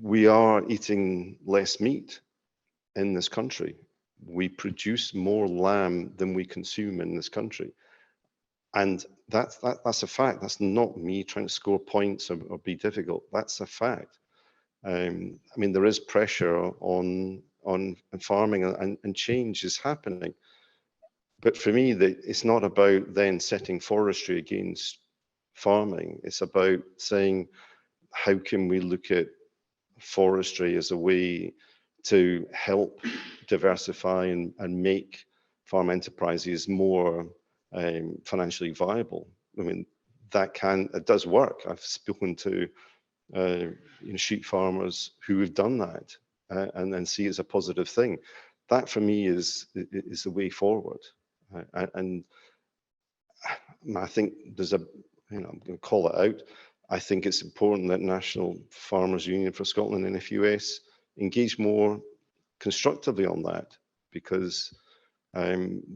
[SPEAKER 3] we are eating less meat in this country. We produce more lamb than we consume in this country. And that's a fact. That's not me trying to score points or be difficult. That's a fact. I mean, there is pressure on farming, and change is happening. But for me, it's not about then setting forestry against farming. It's about saying, how can we look at forestry as a way to help diversify and make farm enterprises more financially viable? I mean, it does work. I've spoken to you know, sheep farmers who have done that and then see it as a positive thing. That for me is the way forward. And I think there's you know, I'm going to call it out. I think it's important that National Farmers Union for Scotland and NFUS engage more constructively on that, because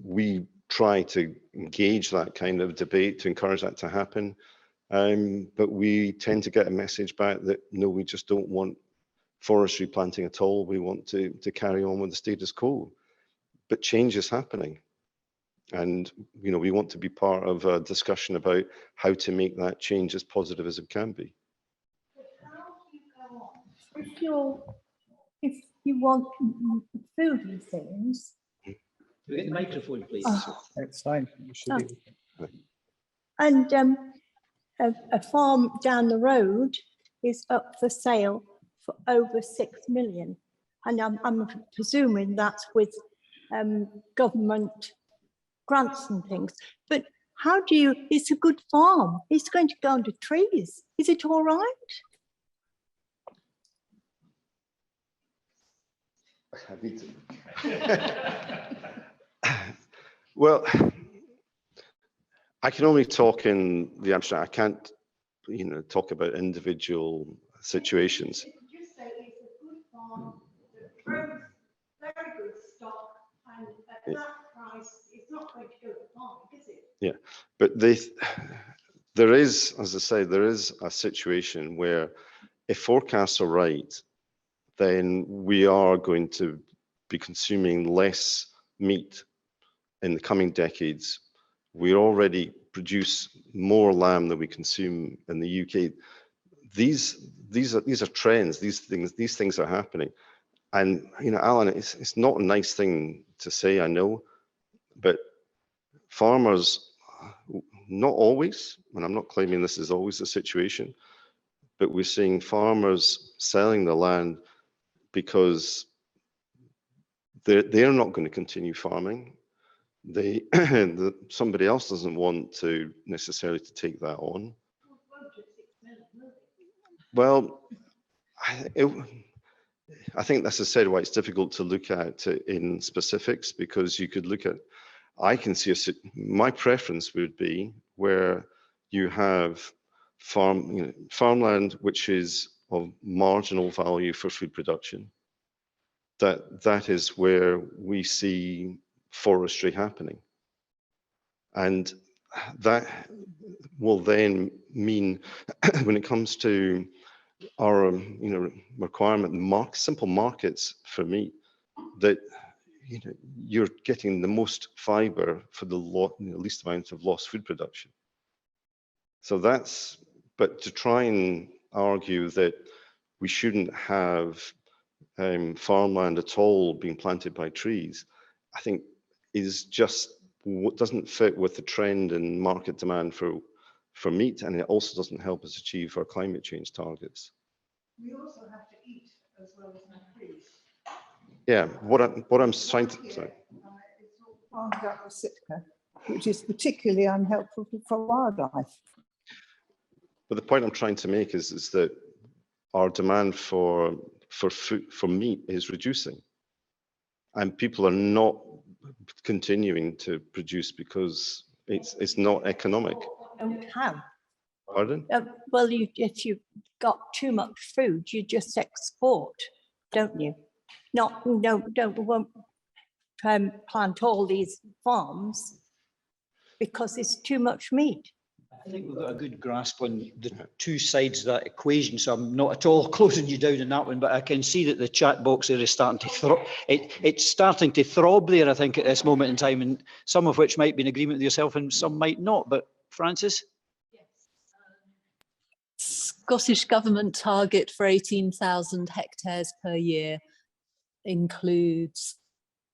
[SPEAKER 3] we try to engage that kind of debate to encourage that to happen. But we tend to get a message back that, no, we just don't want forestry planting at all. We want to carry on with the status quo. But change is happening. And, you know, we want to be part of a discussion about how to make that change as positive as it can be.
[SPEAKER 4] But how do you go on? If you want food and things.
[SPEAKER 1] Can we get the microphone, please?
[SPEAKER 7] It's fine. You should be.
[SPEAKER 4] And a farm down the road is up for sale for over 6 million. And I'm presuming that's with government grants and things. But how do you, it's a good farm. It's going to go under trees. Is it all right?
[SPEAKER 3] I need to. Well, I can only talk in the abstract. I can't, you know, talk about individual situations.
[SPEAKER 4] Just say it's a good farm that grows very good stock, and at that price, it's not going to go to farm, is it?
[SPEAKER 3] Yeah, but there is, as I say, there is a situation where if forecasts are right, then we are going to be consuming less meat in the coming decades, we already produce more lamb than we consume in the UK. These are trends. These things are happening. And you know, Alan, it's not a nice thing to say, I know, but farmers, not always, and I'm not claiming this is always the situation, but we're seeing farmers selling the land because they're not going to continue farming. Somebody else doesn't want to necessarily to take that on. Well, I think that's, as I said, why it's difficult to look at in specifics, because you could look at, I can see my preference would be where you have farmland which is of marginal value for food production. That is where we see forestry happening. And that will then mean when it comes to our requirement, simple markets for meat, that you're getting the most fiber for the least amount of lost food production. So but to try and argue that we shouldn't have farmland at all being planted by trees, I think is just what doesn't fit with the trend in market demand for meat, and it also doesn't help us achieve our climate change targets.
[SPEAKER 4] We also have to eat as well as increase.
[SPEAKER 3] Yeah, what I'm trying to say.
[SPEAKER 4] Which is particularly unhelpful for wildlife.
[SPEAKER 3] But the point I'm trying to make is that our demand for meat is reducing, and people are not continuing to produce because it's not economic.
[SPEAKER 10] Don't have.
[SPEAKER 3] Pardon?
[SPEAKER 10] Well, if you've got too much food, you just export, don't you? Won't plant all these farms because it's too much meat.
[SPEAKER 1] I think we've got a good grasp on the two sides of that equation, so I'm not at all closing you down on that one, but I can see that the chat box there is starting to it's starting to throb there, I think, at this moment in time, and some of which might be in agreement with yourself and some might not. But Francis?
[SPEAKER 6] Yes. Scottish Government target for 18,000 hectares per year includes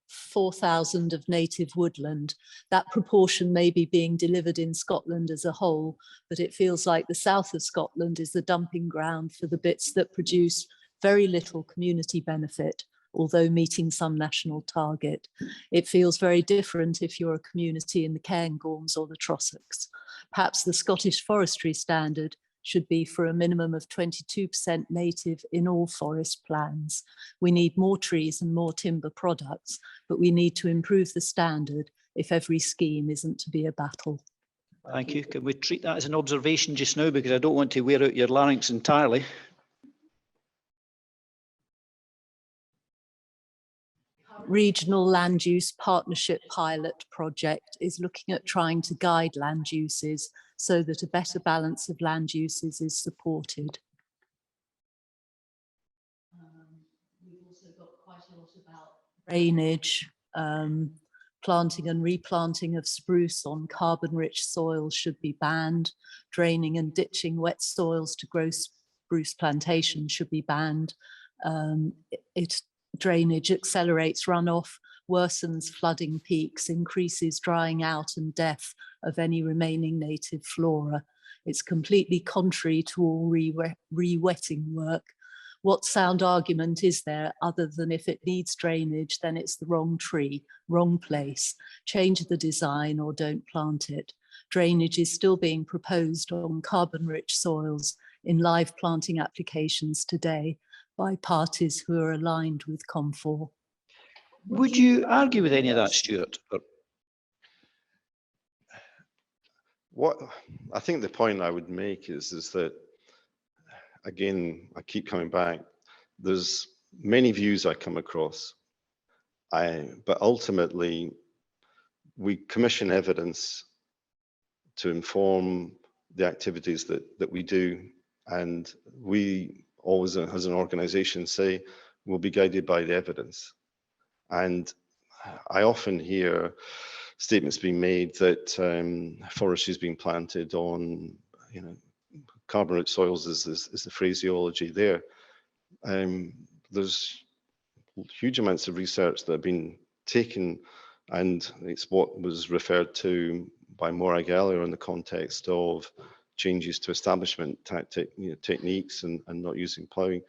[SPEAKER 6] 4,000 of native woodland. That proportion may be being delivered in Scotland as a whole, but it feels like the south of Scotland is the dumping ground for the bits that produce very little community benefit, although meeting some national target. It feels very different if you're a community in the Cairngorms or the Trossachs. Perhaps the Scottish forestry standard should be for a minimum of 22% native in all forest plans. We need more trees and more timber products, but we need to improve the standard if every scheme isn't to be a battle.
[SPEAKER 1] Thank you. Can we treat that as an observation just now, because I don't want to wear out your larynx entirely.
[SPEAKER 6] Regional Land Use Partnership Pilot Project is looking at trying to guide land uses so that a better balance of land uses is supported. We've also got quite a lot about drainage, planting and replanting of spruce on carbon-rich soils should be banned. Draining and ditching wet soils to grow spruce plantation should be banned. Drainage accelerates runoff, worsens flooding peaks, increases drying out and death of any remaining native flora. It's completely contrary to all re-wetting work. What sound argument is there other than if it needs drainage, then it's the wrong tree, wrong place, change the design or don't plant it. Drainage is still being proposed on carbon-rich soils in live planting applications today by parties who are aligned with Comfor.
[SPEAKER 1] Would you argue with any of that, Stuart?
[SPEAKER 3] What I think the point I would make is that, again, I keep coming back, there's many views I come across, but ultimately we commission evidence to inform the activities that we do, and we always, as an organization, say we'll be guided by the evidence. And I often hear statements being made that forestry is being planted on, you know, carbon-rich soils is the phraseology there. There's huge amounts of research that have been taken, and it's what was referred to by Morag earlier in the context of changes to establishment techniques and not using ploughing.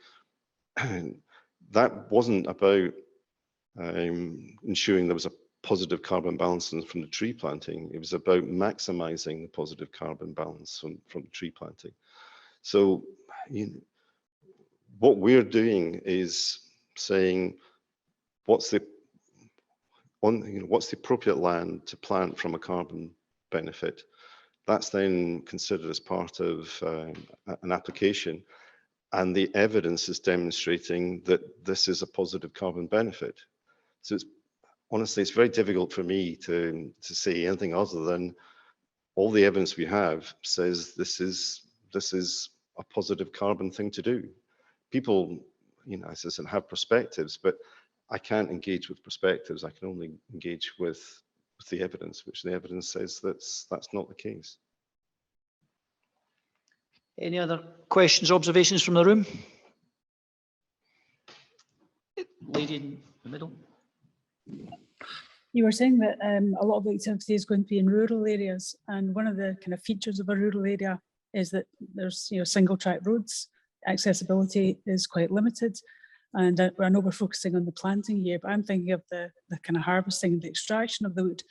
[SPEAKER 3] That wasn't about ensuring there was a positive carbon balance from the tree planting. It was about maximizing the positive carbon balance from the tree planting. So what we're doing is saying, what's the appropriate land to plant from a carbon benefit? That's then considered as part of an application, and the evidence is demonstrating that this is a positive carbon benefit. So honestly, it's very difficult for me to say anything other than all the evidence we have says this is a positive carbon thing to do. People, as I said, have perspectives, but I can't engage with perspectives. I can only engage with the evidence, which the evidence says that's not the case.
[SPEAKER 1] Any other questions, observations from the room? Lady in the middle.
[SPEAKER 11] You were saying that a lot of the activity is going to be in rural areas, and one of the kind of features of a rural area is that there's single track roads. Accessibility is quite limited, and I know we're focusing on the planting here, but I'm thinking of the kind of harvesting and the extraction of the wood,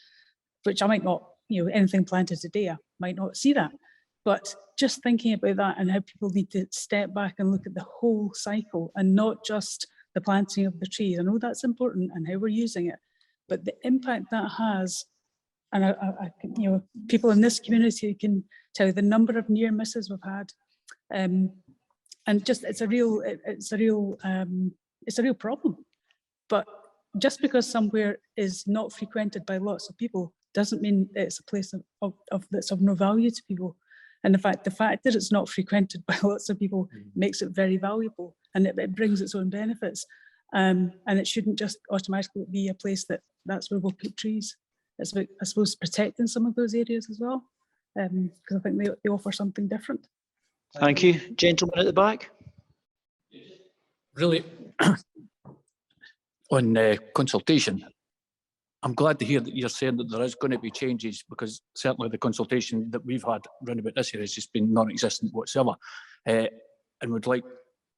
[SPEAKER 11] which I might not, anything planted today, I might not see that. But just thinking about that and how people need to step back and look at the whole cycle and not just the planting of the trees. I know that's important and how we're using it, but the impact that has, and people in this community can tell you the number of near misses we've had, and just it's a real problem. But just because somewhere is not frequented by lots of people doesn't mean it's a place that's of no value to people. And the fact that it's not frequented by lots of people makes it very valuable, and it brings its own benefits. And it shouldn't just automatically be a place that's where we'll put trees. It's about, I suppose, protecting some of those areas as well, because I think they offer something different.
[SPEAKER 1] Thank you. Gentleman at the back.
[SPEAKER 12] Really, on consultation, I'm glad to hear that you're saying that there is going to be changes, because certainly the consultation that we've had around about this year has just been non-existent whatsoever, and would like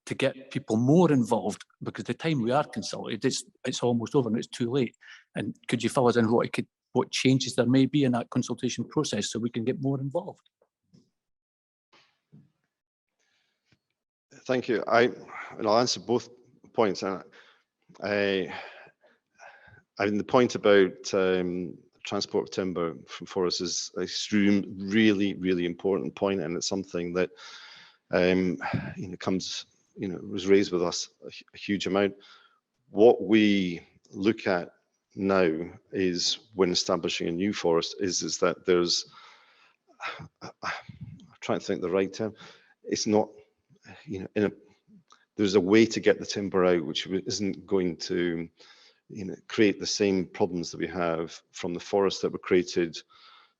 [SPEAKER 12] to get people more involved, because the time we are consulted, it's almost over and it's too late. And could you fill us in what changes there may be in that consultation process so we can get more involved?
[SPEAKER 3] Thank you. I'll answer both points. The point about transport of timber from forests is a really, really important point, and it's something that was raised with us a huge amount. What we look at now is, when establishing a new forest, is that there's, I'm trying to think the right term. It's not, there's a way to get the timber out which isn't going to create the same problems that we have from the forests that were created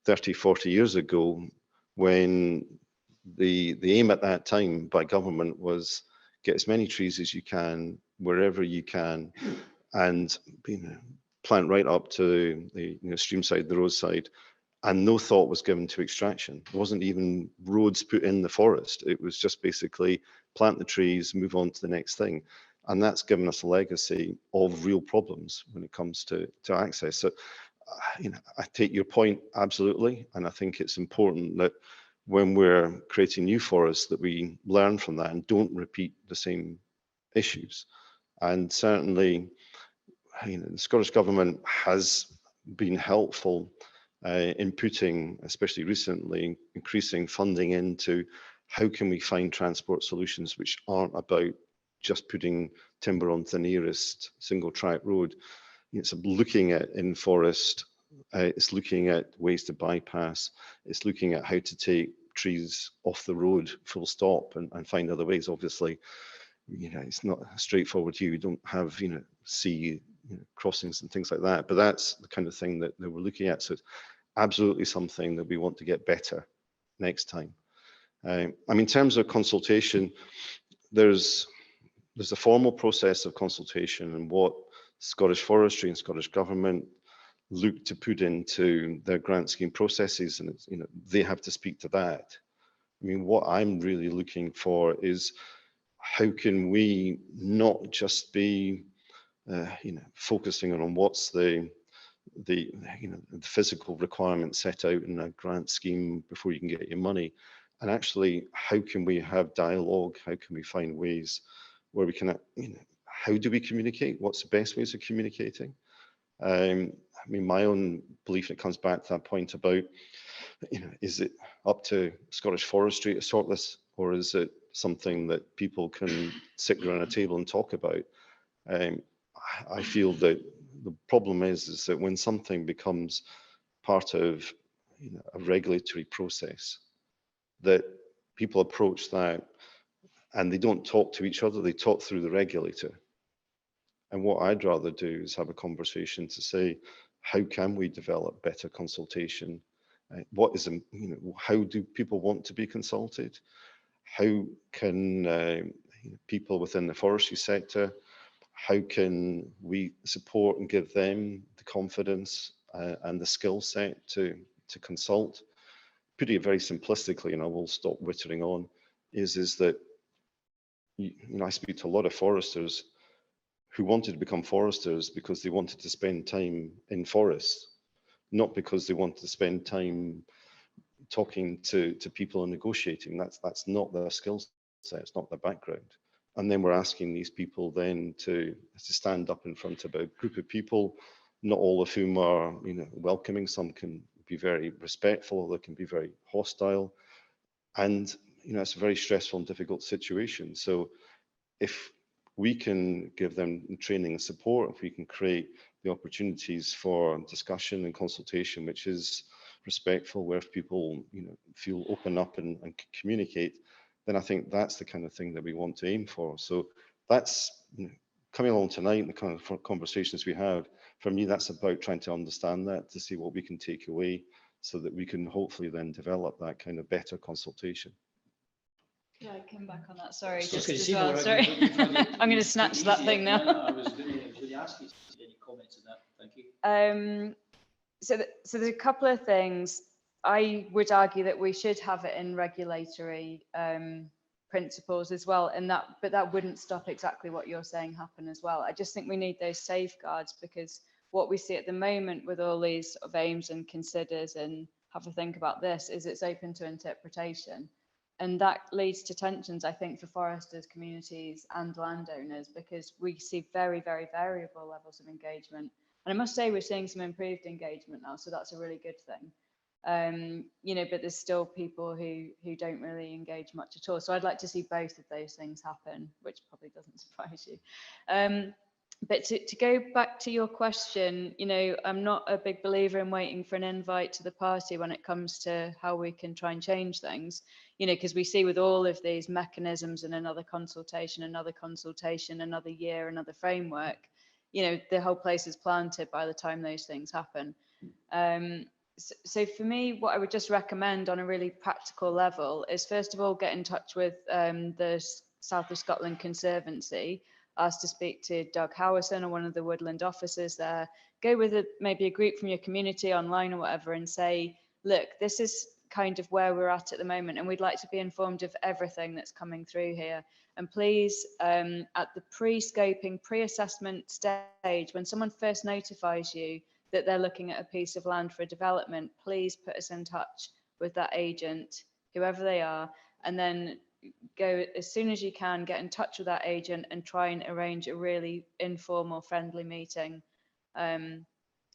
[SPEAKER 3] 30, 40 years ago, when the aim at that time by government was get as many trees as you can, wherever you can, and plant right up to the stream side, the roadside, and no thought was given to extraction. There wasn't even roads put in the forest. It was just basically plant the trees, move on to the next thing. And that's given us a legacy of real problems when it comes to access. So, I take your point absolutely, and I think it's important that when we're creating new forests that we learn from that and don't repeat the same issues. And certainly, the Scottish Government has been helpful in putting, especially recently, increasing funding into how can we find transport solutions which aren't about just putting timber onto the nearest single track road. It's looking at in forest, it's looking at ways to bypass, it's looking at how to take trees off the road full stop and find other ways. Obviously, it's not straightforward. You don't have, see crossings and things like that. But that's the kind of thing that we're looking at. So it's absolutely something that we want to get better next time. I mean, in terms of consultation, there's a formal process of consultation, and what Scottish Forestry and Scottish Government look to put into their grant scheme processes, and it's, they have to speak to that. I mean, what I'm really looking for is how can we not just be, focusing on what's the physical requirement set out in a grant scheme before you can get your money, and actually how can we have dialogue? How can we find ways where we can, how do we communicate? What's the best ways of communicating? I mean, my own belief, it comes back to that point about, is it up to Scottish Forestry to sort this, or is it something that people can sit around a table and talk about? I feel that the problem is that when something becomes part of a regulatory process, that people approach that and they don't talk to each other, they talk through the regulator. And what I'd rather do is have a conversation to say, how can we develop better consultation? What is, how do people want to be consulted? How can people within the forestry sector, how can we support and give them the confidence and the skill set to consult? Putting it very simplistically, and I will stop wittering on, is that I speak to a lot of foresters who wanted to become foresters because they wanted to spend time in forests, not because they wanted to spend time talking to people and negotiating. That's not their skill set, it's not their background. And then we're asking these people then to stand up in front of a group of people, not all of whom are welcoming. Some can be very respectful, they can be very hostile, and it's a very stressful and difficult situation. So if we can give them training and support, if we can create the opportunities for discussion and consultation, which is respectful, where people feel open up and communicate, then I think that's the kind of thing that we want to aim for. So that's coming along tonight, and the kind of conversations we have, for me, that's about trying to understand that, to see what we can take away so that we can hopefully then develop that kind of better consultation.
[SPEAKER 5] Yeah, I come back on that. Sorry, just as well. Sorry, I'm going to snatch that thing now.
[SPEAKER 12] I was going to ask you any comments on that. Thank you.
[SPEAKER 5] So there's a couple of things. I would argue that we should have it in regulatory principles as well, and but that wouldn't stop exactly what you're saying happen as well. I just think we need those safeguards, because what we see at the moment with all these sort of aims and considers and have a think about this is it's open to interpretation. And that leads to tensions, I think, for foresters, communities and landowners, because we see very, very variable levels of engagement. And I must say we're seeing some improved engagement now, so that's a really good thing. But there's still people who don't really engage much at all. So I'd like to see both of those things happen, which probably doesn't surprise you. But to go back to your question, I'm not a big believer in waiting for an invite to the party when it comes to how we can try and change things, because we see with all of these mechanisms and another consultation, another year, another framework, the whole place is planted by the time those things happen. So for me, what I would just recommend on a really practical level is, first of all, get in touch with the South of Scotland Conservancy, ask to speak to Doug Howison or one of the woodland officers there, go with maybe a group from your community online or whatever, and say, look, this is kind of where we're at the moment, and we'd like to be informed of everything that's coming through here. And please, at the pre-scoping, pre-assessment stage, when someone first notifies you that they're looking at a piece of land for a development, please put us in touch with that agent, whoever they are, and then go as soon as you can, get in touch with that agent and try and arrange a really informal, friendly meeting.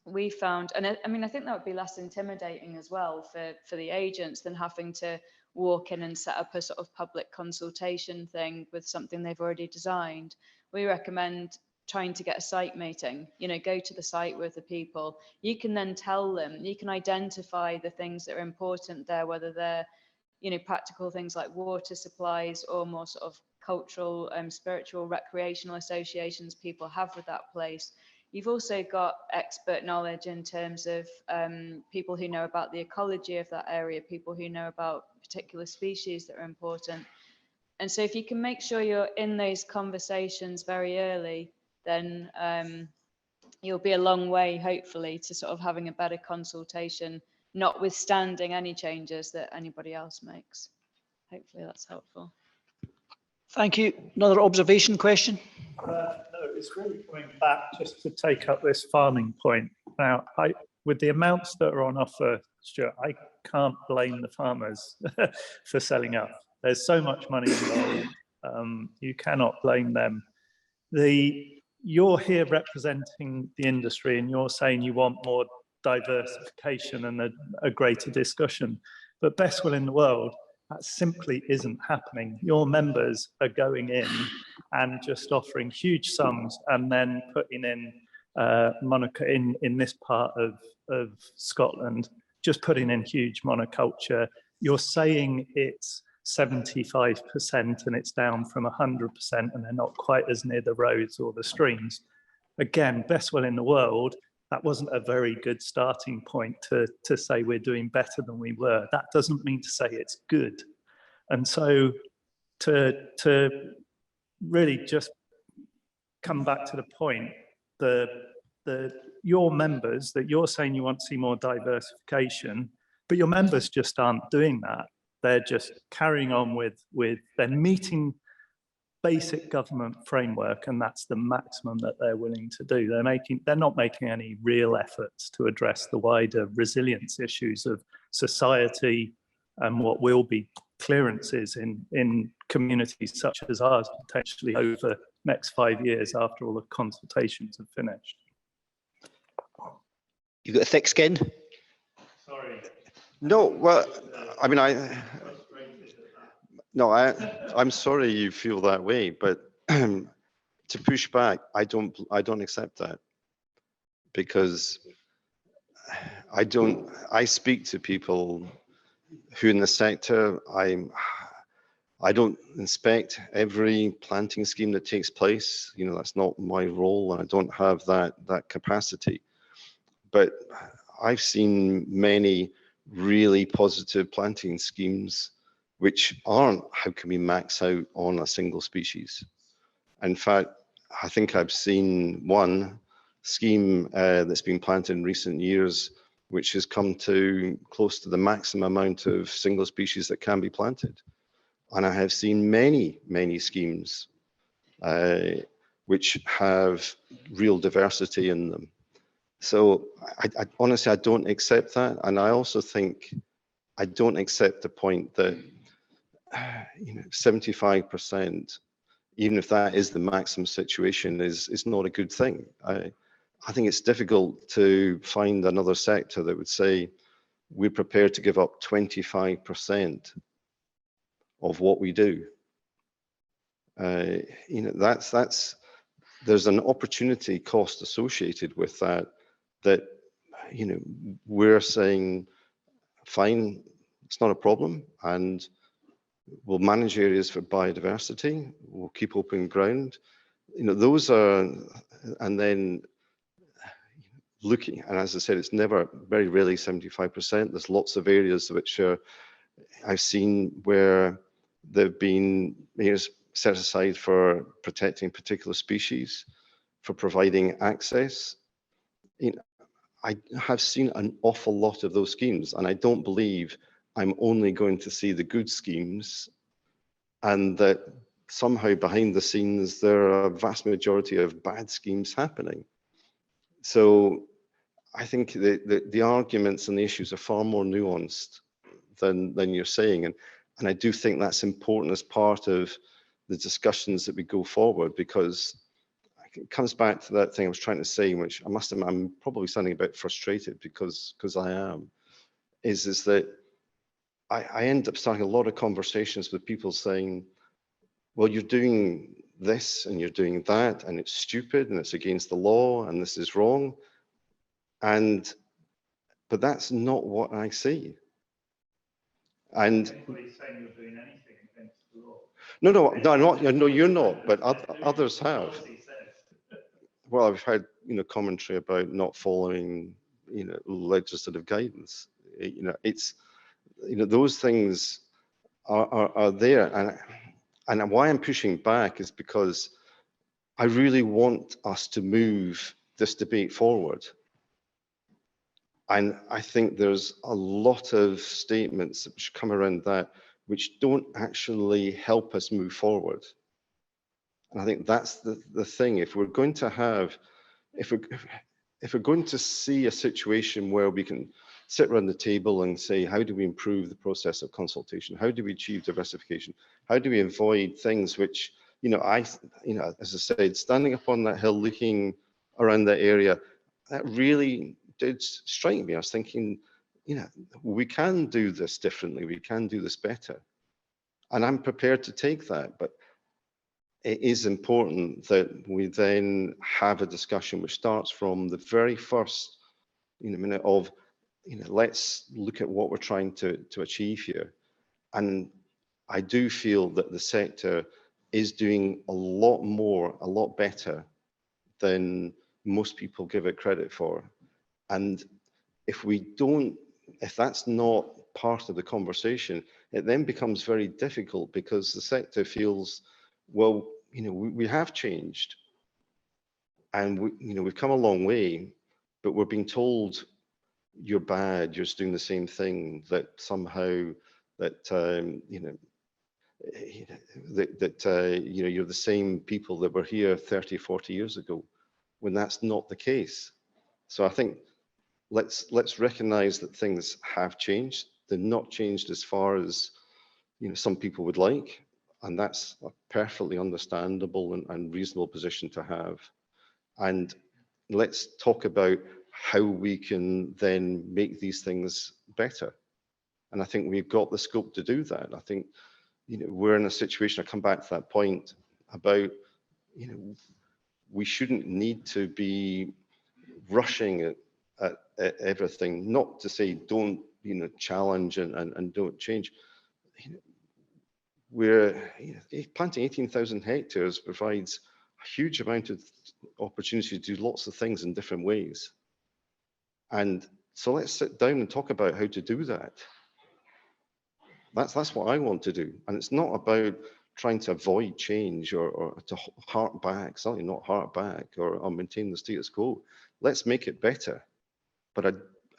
[SPEAKER 5] We found, and I think that would be less intimidating as well for the agents than having to walk in and set up a sort of public consultation thing with something they've already designed. We recommend trying to get a site meeting, go to the site with the people. You can then tell them, you can identify the things that are important there, whether they're practical things like water supplies or more sort of cultural, spiritual, recreational associations people have with that place. You've also got expert knowledge in terms of people who know about the ecology of that area, people who know about particular species that are important. And so if you can make sure you're in those conversations very early, then you'll be a long way, hopefully, to sort of having a better consultation, notwithstanding any changes that anybody else makes. Hopefully that's helpful.
[SPEAKER 1] Thank you. Another observation question?
[SPEAKER 7] No, it's really coming back just to take up this farming point. Now, with the amounts that are on offer, Stuart, I can't blame the farmers for selling up. There's so much money involved. You cannot blame them. You're here representing the industry and you're saying you want more diversification and a greater discussion. But best will in the world, that simply isn't happening. Your members are going in and just offering huge sums and then putting in in this part of Scotland, just putting in huge monoculture. You're saying it's 75% and it's down from 100% and they're not quite as near the roads or the streams. Again, best will in the world, that wasn't a very good starting point to say we're doing better than we were. That doesn't mean to say it's good. And so to really just come back to the point, your members, that you're saying you want to see more diversification, but your members just aren't doing that. They're just carrying on with they're meeting basic government framework, and that's the maximum that they're willing to do. They're not making any real efforts to address the wider resilience issues of society and what will be clearances in communities such as ours potentially over the next 5 years after all the consultations have finished.
[SPEAKER 1] You've got a thick skin.
[SPEAKER 7] Sorry.
[SPEAKER 3] No, well, I mean, I'm sorry you feel that way, but to push back, I don't accept that, because I speak to people who in the sector. I don't inspect every planting scheme that takes place. You know, that's not my role, and I don't have that capacity. But I've seen many really positive planting schemes which aren't how can we max out on a single species. In fact, I think I've seen one scheme that's been planted in recent years which has come to close to the maximum amount of single species that can be planted. And I have seen many schemes which have real diversity in them. So I honestly, I don't accept that. And I also think I don't accept the point that 75%, even if that is the maximum situation, is not a good thing. I think it's difficult to find another sector that would say we're prepared to give up 25% of what we do. There's an opportunity cost associated with that. We're saying, fine, it's not a problem, and we'll manage areas for biodiversity. We'll keep open ground. Those are, and then looking, and as I said, it's very rarely 75%. There's lots of areas which I've seen where there've been areas set aside for protecting particular species, for providing access. I have seen an awful lot of those schemes, and I don't believe I'm only going to see the good schemes, and that somehow behind the scenes there are a vast majority of bad schemes happening. So I think the arguments and the issues are far more nuanced than you're saying, and I do think that's important as part of the discussions that we go forward, because it comes back to that thing I was trying to say, which I must admit I'm probably sounding a bit frustrated because I am, is that I end up starting a lot of conversations with people saying, well, you're doing this and you're doing that, and it's stupid and it's against the law and this is wrong. But that's not what I see. And
[SPEAKER 7] anybody's saying you're doing anything against the law?
[SPEAKER 3] No, I'm not. No, you're not. But others have. well, I've had, commentary about not following, legislative guidance. It's, those things are there. And why I'm pushing back is because I really want us to move this debate forward. And I think there's a lot of statements which come around that which don't actually help us move forward. And I think that's the thing. If we're going to have, if we're going to see a situation where we can sit around the table and say, how do we improve the process of consultation? How do we achieve diversification? How do we avoid things which, as I said, standing up on that hill, looking around that area, that really did strike me. I was thinking, we can do this differently. We can do this better. And I'm prepared to take that. But it is important that we then have a discussion which starts from the very first minute of, let's look at what we're trying to achieve here. And I do feel that the sector is doing a lot more, a lot better than most people give it credit for. And if that's not part of the conversation, it then becomes very difficult because the sector feels, well, we have changed and we've come a long way, but we're being told you're bad, you're just doing the same thing, that somehow that you're the same people that were here 30, 40 years ago, when that's not the case. So I think let's recognize that things have changed. They're not changed as far as some people would like, and that's a perfectly understandable and reasonable position to have. And let's talk about how we can then make these things better. And I think we've got the scope to do that. I think we're in a situation, I come back to that point about we shouldn't need to be rushing at everything, not to say don't challenge and don't change. We're planting 18,000 hectares provides a huge amount of opportunity to do lots of things in different ways. And so let's sit down and talk about how to do that. That's what I want to do. And it's not about trying to avoid change or to hark back, certainly not hark back or maintain the status quo. Let's make it better. But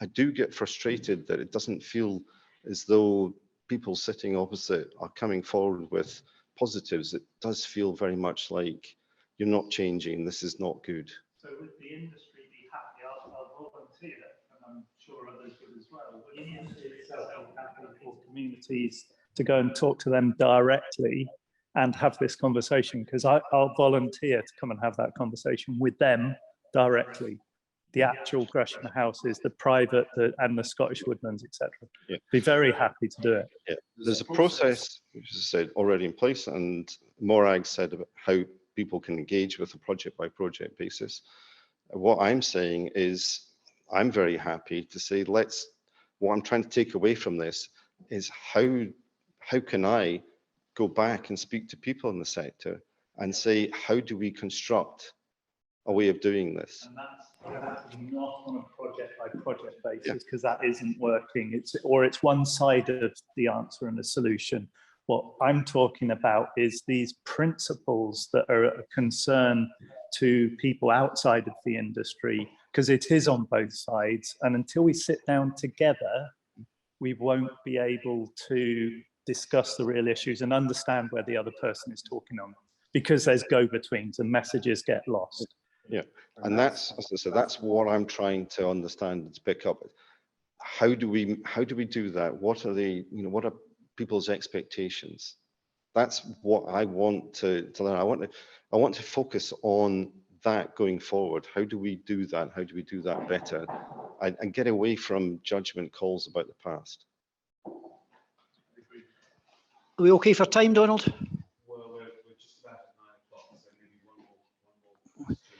[SPEAKER 3] I do get frustrated that it doesn't feel as though people sitting opposite are coming forward with positives. It does feel very much like you're not changing, this is not good.
[SPEAKER 7] So would the industry be happy? I'll volunteer, and I'm sure others would as well. Would the industry itself be happy for communities to go and talk to them directly and have this conversation? Because I'll volunteer to come and have that conversation with them directly. The actual Gresham houses, the private, and the Scottish woodlands, etc. Yeah. Be very happy to do it.
[SPEAKER 3] Yeah. There's a process, which is said, already in place, and Morag said about how people can engage with a project by project basis. What I'm saying is, I'm very happy to say, what I'm trying to take away from this is how can I go back and speak to people in the sector and say, how do we construct a way of doing this?
[SPEAKER 7] And that's not on a project by project basis, because that isn't working. It's one side of the answer and the solution. What I'm talking about is these principles that are a concern to people outside of the industry, because it is on both sides. And until we sit down together, we won't be able to discuss the real issues and understand where the other person is talking on, because there's go-betweens and messages get lost.
[SPEAKER 3] Yeah, and that's, as I said, that's what I'm trying to understand and to pick up. How do we do that? What are what are people's expectations? That's what I want to learn. I want to focus on that going forward. How do we do that? How do we do that better? And get away from judgment calls about the past.
[SPEAKER 1] Are we okay for time, Donald?
[SPEAKER 2] Well, we're just about at 9 o'clock, so maybe one more question.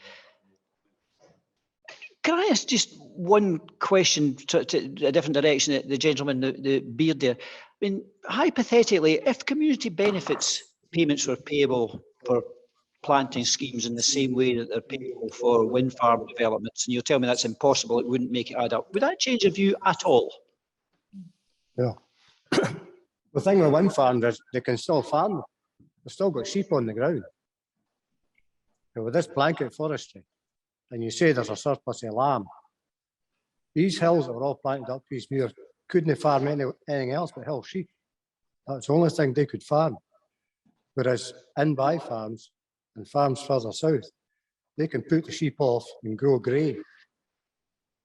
[SPEAKER 1] Can I ask just one question to a different direction? The gentleman, the beard there. I mean, hypothetically, if community benefits payments were payable for planting schemes in the same way that they're payable for wind farm developments, and you'll tell me that's impossible, it wouldn't make it add up. Would that change your view at all?
[SPEAKER 9] Yeah. The thing with wind farms is they can still farm. They've still got sheep on the ground. And with this blanket forestry, and you say there's a surplus of lamb, these hills that were all planted up Tweedsmuir couldn't farm anything else but hill sheep. That's the only thing they could farm. Whereas in-by farms and farms further south, they can put the sheep off and grow Greig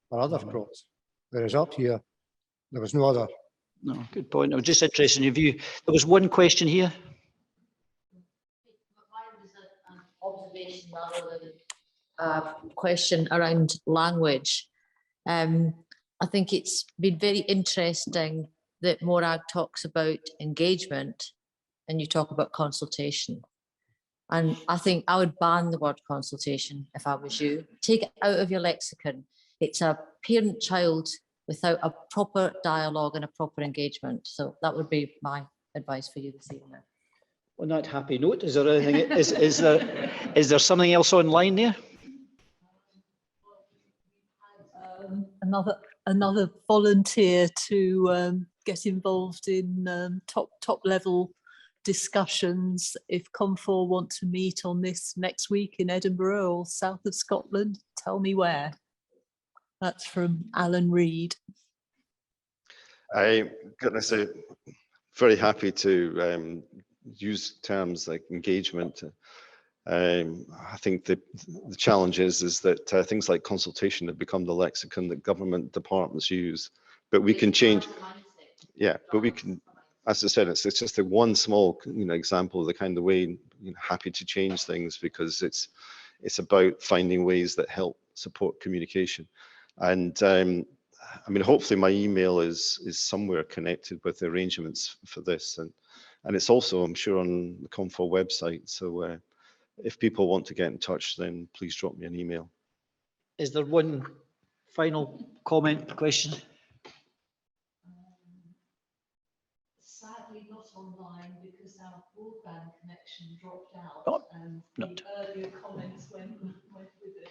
[SPEAKER 9] or other crops. Whereas up here, there was no other.
[SPEAKER 1] No, good point. I was just interested in your view. There was one question here.
[SPEAKER 13] Mine was an observation rather than a question around language. I think it's been very interesting that Morag talks about engagement and you talk about consultation. And I think I would ban the word consultation if I was you. Take it out of your lexicon. It's a parent-child without a proper dialogue and a proper engagement. So that would be my advice for you this evening.
[SPEAKER 1] On that happy note, is there anything? is there something else online there?
[SPEAKER 6] Another volunteer to get involved in top level discussions. If Confor want to meet on this next week in Edinburgh or south of Scotland, tell me where. That's from Alan Reid.
[SPEAKER 3] I'm going to say, very happy to use terms like engagement. I think the challenge is that things like consultation have become the lexicon that government departments use, but we can change. Yeah, but we can, as I said, it's just a one small example of the kind of way, happy to change things, because it's about finding ways that help support communication. And I mean, hopefully my email is somewhere connected with the arrangements for this, and it's also, I'm sure, on the Confor website. So if people want to get in touch, then please drop me an email.
[SPEAKER 1] Is there one final comment, question?
[SPEAKER 6] Sadly not online because our broadband connection dropped out,
[SPEAKER 1] Oh,
[SPEAKER 6] and
[SPEAKER 1] not.
[SPEAKER 6] the earlier comments went with it.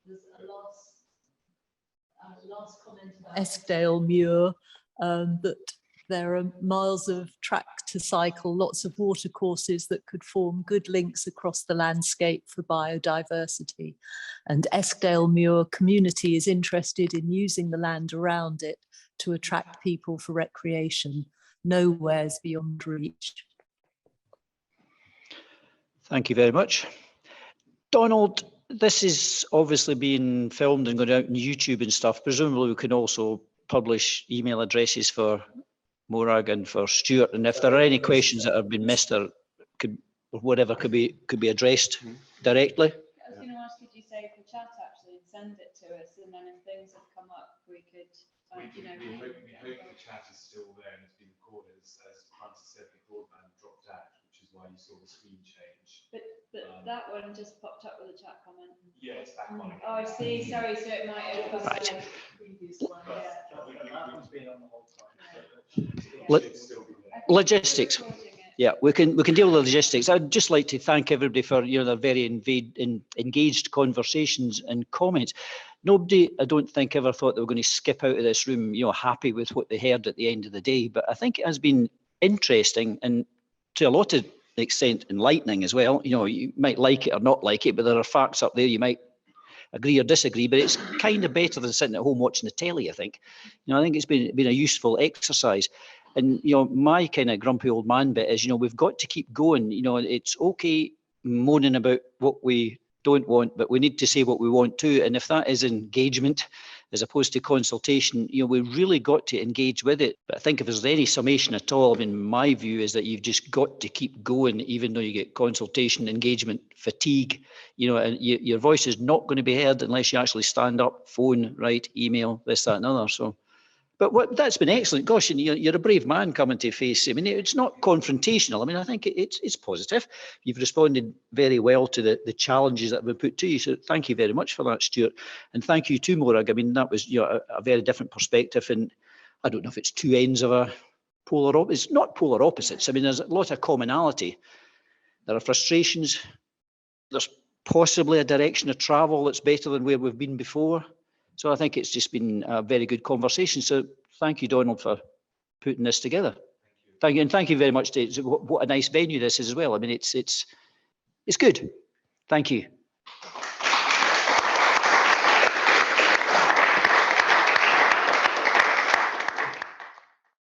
[SPEAKER 6] There's a last comment about Eskdale Muir, that there are miles of track to cycle, lots of water courses that could form good links across the landscape for biodiversity. And Eskdale Muir community is interested in using the land around it to attract people for recreation. Nowhere's beyond reach.
[SPEAKER 1] Thank you very much. Donald, this is obviously being filmed and going out on YouTube and stuff. Presumably we can also publish email addresses for Morag and for Stuart, and if there are any questions that have been missed or whatever could be addressed directly.
[SPEAKER 5] I was going to ask, could you save the chat actually and send it to us, and then if things have come up, we could, we hope the chat is still there and it's been recorded. As Francis said, the broadband dropped out, which is why you saw the screen change. But that one just popped up with a chat comment. Yeah, it's back on. Oh, I see. Sorry, so it might have come right. The previous one. Yeah. That one's been on the whole time.
[SPEAKER 1] Logistics. Yeah, we can deal with the logistics. I'd just like to thank everybody for their very engaged conversations and comments. Nobody, I don't think, ever thought they were going to skip out of this room, happy with what they heard at the end of the day. But I think it has been interesting and to a lot of extent enlightening as well. You might like it or not like it, but there are facts up there you might agree or disagree. But it's kind of better than sitting at home watching the telly, I think. I think it's been a useful exercise. And my kind of grumpy old man bit is, we've got to keep going. It's okay moaning about what we don't want, but we need to say what we want too. And if that is engagement as opposed to consultation, we really got to engage with it. But I think if there's any summation at all, my view is that you've just got to keep going, even though you get consultation, engagement, fatigue, and your voice is not going to be heard unless you actually stand up, phone, write, email, this, that, and other. So. But that's been excellent. Gosh, you're a brave man coming to face. It's not confrontational. I think it's positive. You've responded very well to the challenges that have been put to you. So thank you very much for that, Stuart. And thank you to Morag. That was a very different perspective. And I don't know if it's two ends of a polar opposite. It's not polar opposites. There's a lot of commonality. There are frustrations. There's possibly a direction of travel that's better than where we've been before. So I think it's just been a very good conversation. So thank you, Donald, for putting this together. Thank you, and thank you very much. What a nice venue this is as well. I mean, it's good. Thank you.